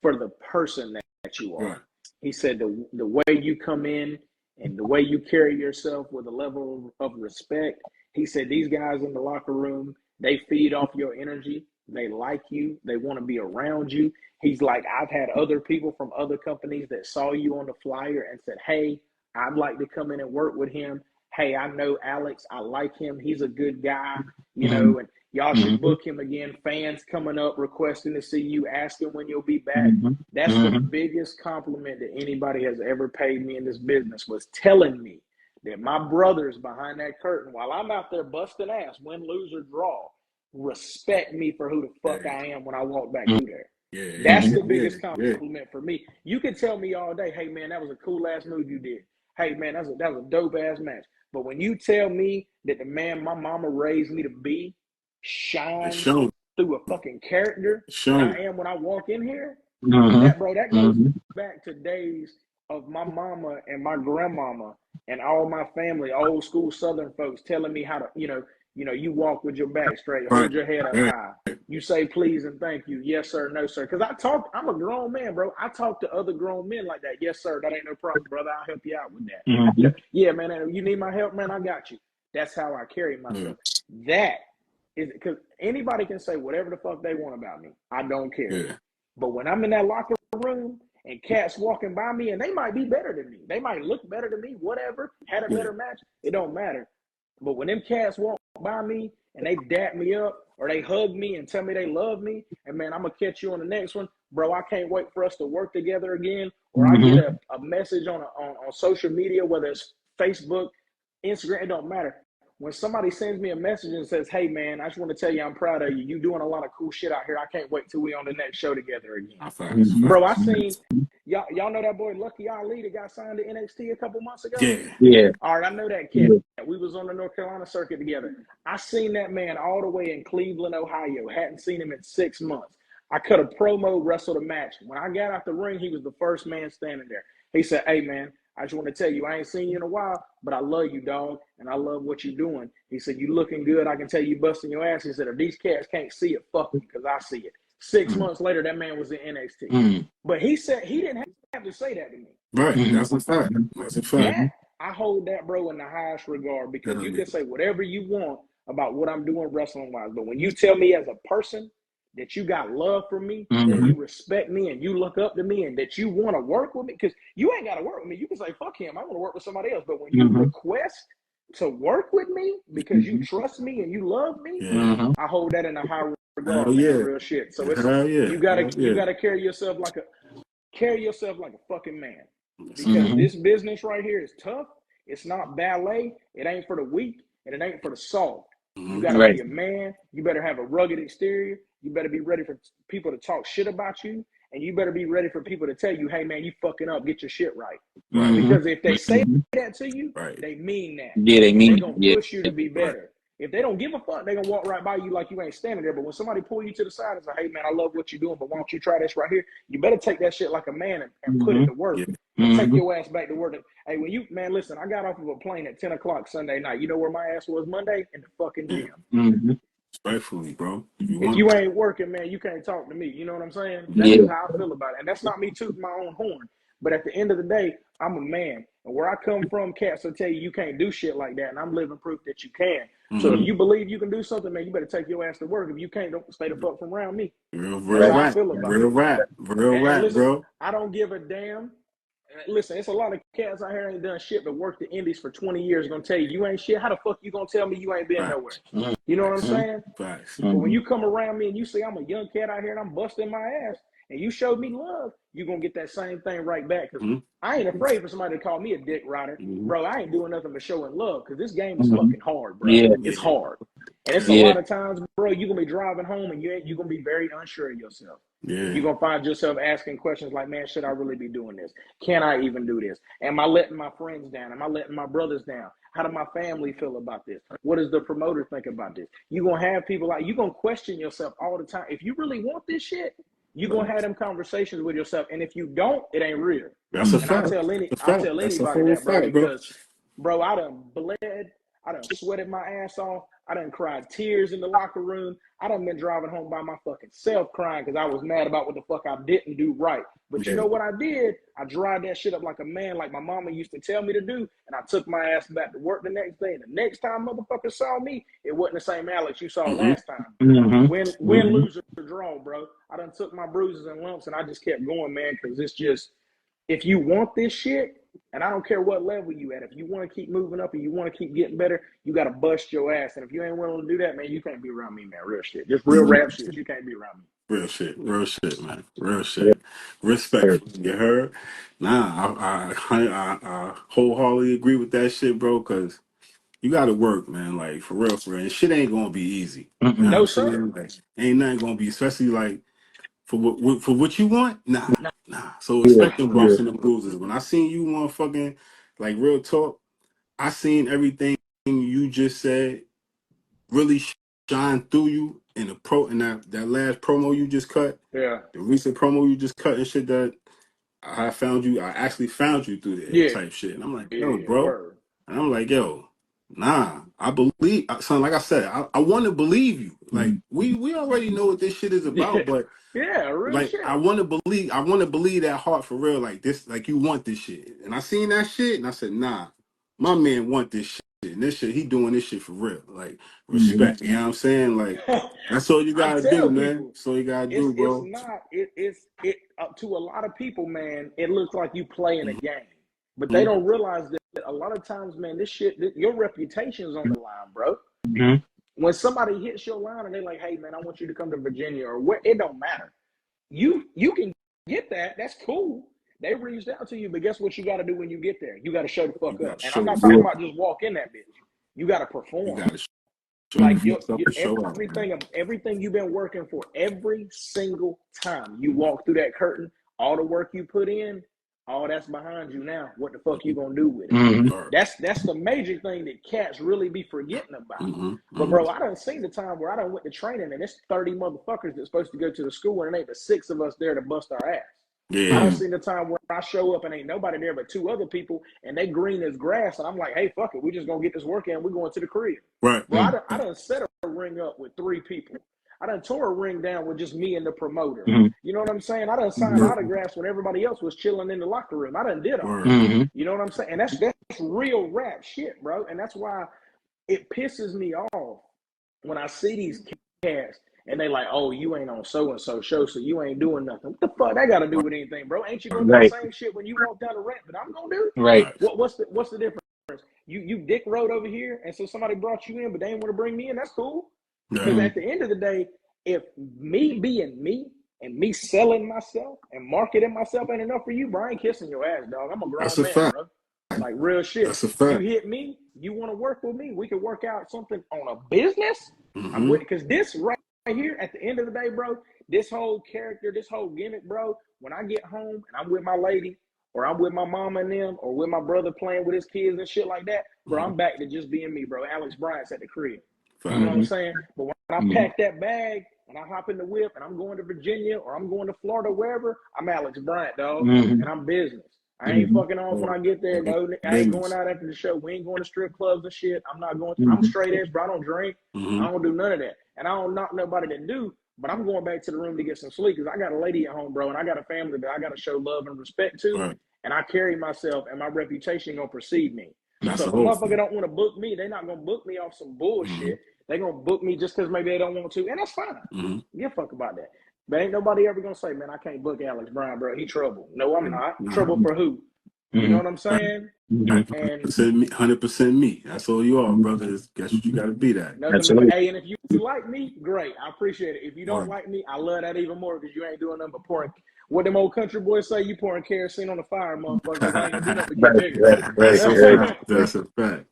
For the person that you are. He said, the way you come in and the way you carry yourself with a level of respect. He said, these guys in the locker room, they feed off your energy. They like you. They want to be around you. He's like, I've had other people from other companies that saw you on the flyer and said, hey, I'd like to come in and work with him. Hey, I know Alex. I like him. He's a good guy, you know, and y'all should book him again. Fans coming up requesting to see you, asking when you'll be back. That's the biggest compliment that anybody has ever paid me in this business, was telling me that my brothers behind that curtain, while I'm out there busting ass, win, lose, or draw, respect me for who the fuck I am when I walk back through there. That's the biggest compliment for me. You can tell me all day, hey, man, that was a cool ass move you did. Hey, man, that was a dope ass match. But when you tell me that the man my mama raised me to be shines through a fucking character that I am when I walk in here, that goes back to days of my mama and my grandmama and all my family, old school Southern folks, telling me how to, you know, you walk with your back straight, hold your head up high. You say please and thank you. Yes, sir. No, sir. Because I'm a grown man, bro. I talk to other grown men like that. Yes, sir. That ain't no problem, brother. I'll help you out with that. Yeah, man. You need my help, man. I got you. That's how I carry myself. That is, because anybody can say whatever the fuck they want about me. I don't care. But when I'm in that locker room and cats walking by me, and they might be better than me, they might look better than me, whatever, had a better match, it don't matter. But when them cats walk by me and they dap me up, or they hug me and tell me they love me, and man, I'm gonna catch you on the next one, bro. I can't wait for us to work together again. Or I get a message on social media, whether it's Facebook, Instagram, it don't matter. When somebody sends me a message and says, "Hey man, I just want to tell you I'm proud of you. You doing a lot of cool shit out here. I can't wait till we on the next show together again." Bro, I seen y'all know that boy Lucky Ali that got signed to NXT a couple months ago? Yeah. All right, I know that cat. We was on the North Carolina circuit together. I seen that man all the way in Cleveland, Ohio. Hadn't seen him in 6 months. I cut a promo, wrestled a match. When I got out the ring, he was the first man standing there. He said, "Hey man, I just want to tell you, I ain't seen you in a while, but I love you, dog, and I love what you're doing." He said, "You looking good. I can tell you busting your ass." He said, "If these cats can't see it, fuck them, because I see it." 6 months later, that man was in NXT. But he said he didn't have to say that to me. Right. That's a fact. That's a fact. That, I hold that, bro, in the highest regard, because you can say whatever you want about what I'm doing wrestling-wise, but when you tell me as a person that you got love for me, that you respect me, and you look up to me, and that you want to work with me, because you ain't got to work with me. You can say, "Fuck him, I want to work with somebody else." But when you request to work with me because you trust me and you love me, I hold that in a high regard, man, real shit. So it's you gotta carry yourself like a fucking man, because this business right here is tough. It's not ballet. It ain't for the weak, and it ain't for the soft. You got to be a man. You better have a rugged exterior. You better be ready for people to talk shit about you. And you better be ready for people to tell you, "Hey, man, you fucking up. Get your shit right." Because if they say that to you, they mean that. Yeah, they mean They're going to push you to be better. If they don't give a fuck, they're going to walk right by you like you ain't standing there. But when somebody pull you to the side and say, "Hey, man, I love what you're doing, but why don't you try this right here?" You better take that shit like a man and put it to work. And take your ass back to work. Hey, listen, I got off of a plane at 10 o'clock Sunday night. You know where my ass was Monday? In the fucking gym. Respectfully, bro. If you ain't working, man, you can't talk to me. You know what I'm saying? That's just how I feel about it. And that's not me tooting my own horn. But at the end of the day, I'm a man. And where I come from, cats will tell you can't do shit like that. And I'm living proof that you can. So if you believe you can do something, man, you better take your ass to work. If you can't, don't stay the fuck from around me. Real rap, bro. I don't give a damn. Listen, it's a lot of cats out here ain't done shit but worked the indies for 20 years. Gonna tell you ain't shit. How the fuck you gonna tell me you ain't been nowhere? You know what I'm saying? But when you come around me and you say I'm a young cat out here and I'm busting my ass, and you showed me love, you gonna get that same thing right back. Because I ain't afraid for somebody to call me a dick rider. Bro, I ain't doing nothing but showing love, because this game is fucking hard, bro. It's hard. And it's a lot of times, bro, you're going to be driving home and you're going to be very unsure of yourself. You're going to find yourself asking questions like, "Man, should I really be doing this? Can I even do this? Am I letting my friends down? Am I letting my brothers down? How do my family feel about this? What does the promoter think about this?" You're going to have people you're going to question yourself all the time. If you really want this shit, you're going to have them conversations with yourself. And if you don't, it ain't real. That's a fact. I'll tell anybody that, bro, because, bro, I done bled. I done sweated my ass off. I done cried tears in the locker room. I done been driving home by my fucking self crying because I was mad about what the fuck I didn't do right. But you know what I did? I dried that shit up like a man, like my mama used to tell me to do. And I took my ass back to work the next day. And the next time motherfuckers saw me, it wasn't the same Alex you saw last time. Win, lose, or draw, bro. I done took my bruises and lumps and I just kept going, man, because it's just, if you want this shit, and I don't care what level you at, if you want to keep moving up and you want to keep getting better, you got to bust your ass. And if you ain't willing to do that, man, you can't be around me, man. Real shit. Just real rap shit. You can't be around me. Real shit, man. Real shit. Respectfully, you heard? Nah, I wholeheartedly agree with that shit, bro, because you got to work, man. Like, for real. And shit ain't going to be easy. You know No, what sir. I'm saying? Like, ain't nothing going to be, especially like, for what you want? Nah. So expect the bumps and the bruises. When I seen you motherfucking, like, real talk, I seen everything you just said really shine through you in that last promo you just cut. Yeah. The recent promo you just cut and shit that I actually found you through there type shit. And I'm like, yo, bro. Word. And I'm like, yo, nah, I believe, son, like I said, I want to believe you. Like, we already know what this shit is about, but real like, shit. I want to believe that heart for real, like this, like you want this shit. And I seen that shit and I said, nah, my man want this shit. And this shit, he doing this shit for real. Like, respect. You know what I'm saying? Like, that's all you gotta do, man. That's all you gotta do, bro. It's to a lot of people, man, it looks like you playing a game. But they don't realize that a lot of times, man, this shit, your reputation's on the line, bro. When somebody hits your line and they're like, hey, man, I want you to come to Virginia or where, it don't matter. You can get that. That's cool. They reached out to you, but guess what you got to do when you get there? You got to show the fuck up. And I'm not talking about just walk in that bitch. You got to perform. You got to show like everything you've been working for, every single time you walk through that curtain, all the work you put in, all that's behind you now. What the fuck you gonna do with it? Mm-hmm. That's the major thing that cats really be forgetting about. Mm-hmm. But bro, I done seen the time where I done went to training and it's 30 motherfuckers that's supposed to go to the school and it ain't but 6 of us there to bust our ass. Yeah. I done seen the time where I show up and ain't nobody there but 2 other people and they green as grass and I'm like, hey, fuck it, we just gonna get this work in. We going to the crib. Right. Bro, I done set a ring up with 3 people. I done tore a ring down with just me and the promoter. Mm-hmm. You know what I'm saying? I done signed autographs when everybody else was chilling in the locker room. I done did all. Mm-hmm. You know what I'm saying? And that's real rap shit, bro. And that's why it pisses me off when I see these cats and they like, oh, you ain't on so-and-so show, so you ain't doing nothing. What the fuck that got to do with anything, bro? Ain't you going to do the same shit when you walk down the ramp that I'm going to do? Right. What's the difference? You dick rode over here, and so somebody brought you in, but they didn't want to bring me in. That's cool. Because at the end of the day, if me being me and me selling myself and marketing myself ain't enough for you, bro, I ain't kissing your ass, dog. I'm a grown man, fact. bro. Like real shit. That's a fact. You hit me, you want to work with me, we can work out something on a business. Mm-hmm. I'm with it. Because this right here, at the end of the day, bro, this whole character, this whole gimmick, bro, when I get home and I'm with my lady, or I'm with my mama and them, or with my brother playing with his kids and shit like that, bro, I'm back to just being me, bro. Alex Bryant's at the crib. You know what I'm saying? But when I pack that bag and I hop in the whip and I'm going to Virginia or I'm going to Florida, wherever, I'm Alex Bryant, dog. And I'm business. I ain't fucking off when I get there, no. I ain't going out after the show. We ain't going to strip clubs and shit. I'm not going. I'm straight edge, bro. I don't drink. I don't do none of that. And I don't knock nobody that do, but I'm going back to the room to get some sleep because I got a lady at home, bro, and I got a family that I got to show love and respect to. Right. And I carry myself and my reputation going to precede me. That's so if a motherfucker don't want to book me, they not going to book me off some bullshit. They going to book me just because maybe they don't want to. And that's fine. Give a fuck about that. But ain't nobody ever going to say, man, I can't book Alex Bryant, bro. He trouble. No, I'm not. Trouble for who? You know what I'm saying? And 100% me. That's all you are, brother. Guess what you got to be that. Hey, and if you like me, great. I appreciate it. If you don't like me, I love that even more because you ain't doing nothing but pouring. What them old country boys say, you pouring kerosene on the fire, motherfucker. I ain't gonna do nothing but get bigger. That's a fact.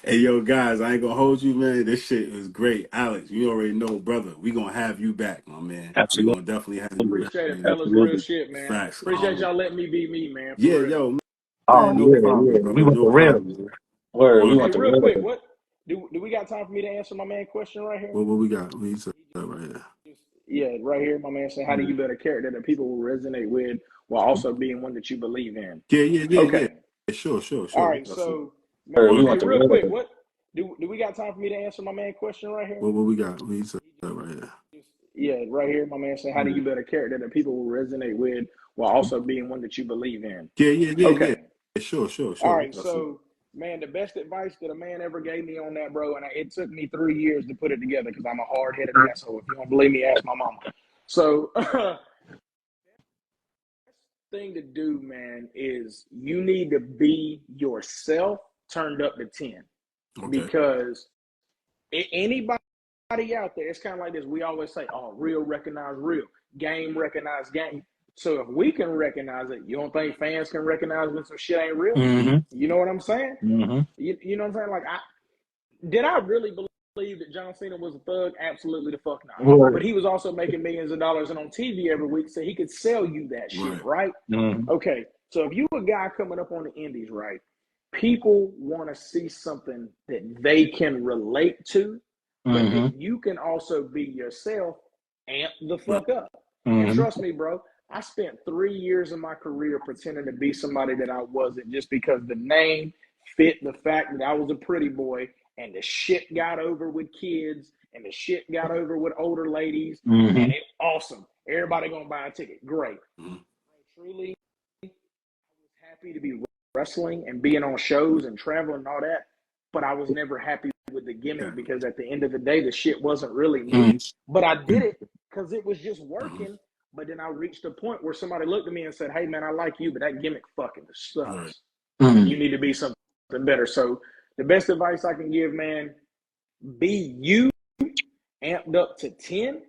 Hey, yo, guys, I ain't gonna hold you, man. This shit is great. Alex, you already know, brother. We gonna have you back, my man. Absolutely. We gonna definitely have you back. Appreciate it, fellas. Real shit, man. Facts. Appreciate y'all letting me be me, man. Yeah, real. yo, man, no problem, brother. We want the real. Word. We want the real real. quick, what do we got time for me to answer my man question right here? What we got? What you said right here? Yeah, right here, my man said, how do you build a character that people will resonate with while also being one that you believe in? Yeah. Okay. Yeah. Sure. All right, so man, hey, real quick, what do we got time for me to answer my man question right here? What we got? What you said right here? Yeah, right here, my man said, how do you build a character that people will resonate with while also being one that you believe in? Yeah. Okay. Yeah. Sure. All right, so man, the best advice that a man ever gave me on that, bro, and it took me 3 years to put it together because I'm a hard-headed asshole. If you don't believe me, ask my mama. So, thing to do, man, is you need to be yourself turned up to 10. Okay. Because anybody out there, it's kind of like this. We always say, oh, real recognize real, game recognize game. So if we can recognize it, you don't think fans can recognize when some shit ain't real? You know what I'm saying? You know what I'm saying? Like, did I really believe that John Cena was a thug? Absolutely the fuck not. But he was also making millions of dollars and on TV every week, so he could sell you that shit, right? Okay, so if you a guy coming up on the indies, right, people want to see something that they can relate to, but then you can also be yourself, amp the fuck up. And trust me, bro, I spent 3 years of my career pretending to be somebody that I wasn't just because the name fit the fact that I was a pretty boy and the shit got over with kids and the shit got over with older ladies and it's awesome. Everybody gonna buy a ticket. Great. Truly, I was happy to be wrestling and being on shows and traveling and all that, but I was never happy with the gimmick because at the end of the day, the shit wasn't really me. But I did it because it was just working. But then I reached a point where somebody looked at me and said, hey, man, I like you, but that gimmick fucking sucks. You need to be something better. So the best advice I can give, man, be you. amped up to 10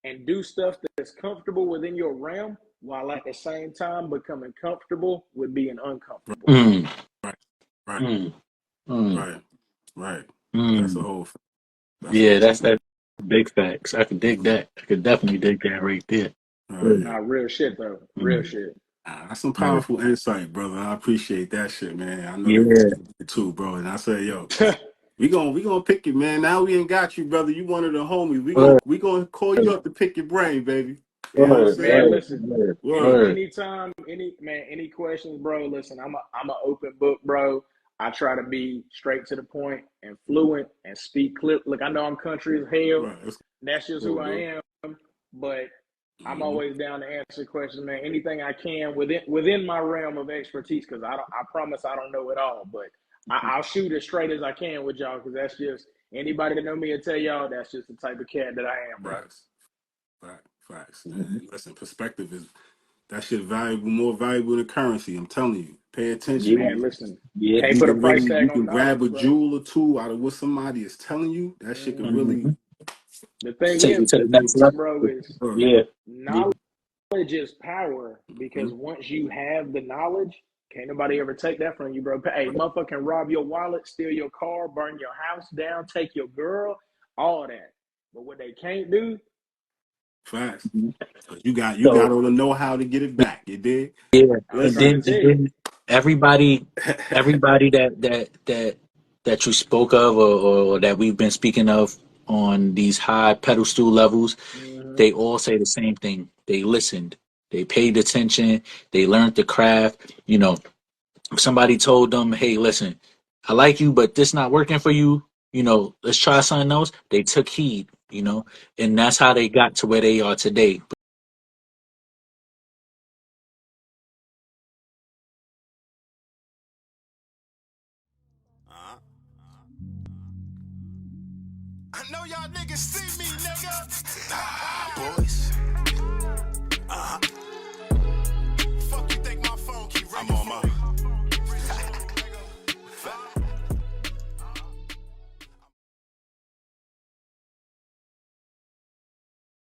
and do stuff that's comfortable within your realm while at the same time becoming comfortable with being uncomfortable. Mm, Right. Right. mm, mm, Right. Right. That's a mm. whole. That's a Yeah, whole. that's that big facts. I could dig that. I could definitely dig that right there. Yeah. Mm, Nah, real shit though. Real mm, shit. That's some mm. powerful insight, brother. I appreciate that shit, man. I know that Yeah. too, bro. And I say, yo, we gonna pick it, man. Now we ain't got you, brother. You one of the homies. Word, We gonna call you up to pick your brain, baby. You know what I'm word, Man, saying? word, listen. word, Word. word. Anytime, any questions, bro. Listen, I'm a open book, bro. I try to be straight to the point and fluent and speak clear. Look, I know I'm country as hell. Right. That's That's just cool, who I bro. am. But I'm Mm-hmm. always down to answer questions, man. Anything I can within my realm of expertise, because I promise I don't know it all, but I'll shoot as straight as I can with y'all, because that's just anybody that know me will tell y'all that's just the type of cat that I am, bro. Facts. Facts. And listen, perspective is that shit valuable, more valuable than currency. I'm telling you. Pay attention, Yeah, Man, man. listen, yeah. can't You put a can price really tag you on can grab knowledge, a bro. jewel or two out of what somebody is telling you. That shit can Mm-hmm. really Mm-hmm. The thing Take you is, to the next level. bro, is Yeah, yeah. knowledge is power, because once you have the knowledge, can't nobody ever take that from you, bro. Hey, motherfucker can rob your wallet, steal your car, burn your house down, take your girl, all that. But what they can't do, Facts. Mhm. 'Cause you got So all the know how to get it back. You did. yeah, I'm and Listen. trying then to and tell you. then everybody, everybody that you spoke of, or that we've been speaking of on these high pedestal levels, Mm-hmm. they all say the same thing. They listened, they paid attention, they learned the craft. If somebody told them, "Hey, listen, I like you, but this not working for you. Let's try something else." They took heed. And that's how they got to where they are today. I know y'all niggas see me, nigga. Nah, boys. Fuck you think my phone keep ringing? I'm on my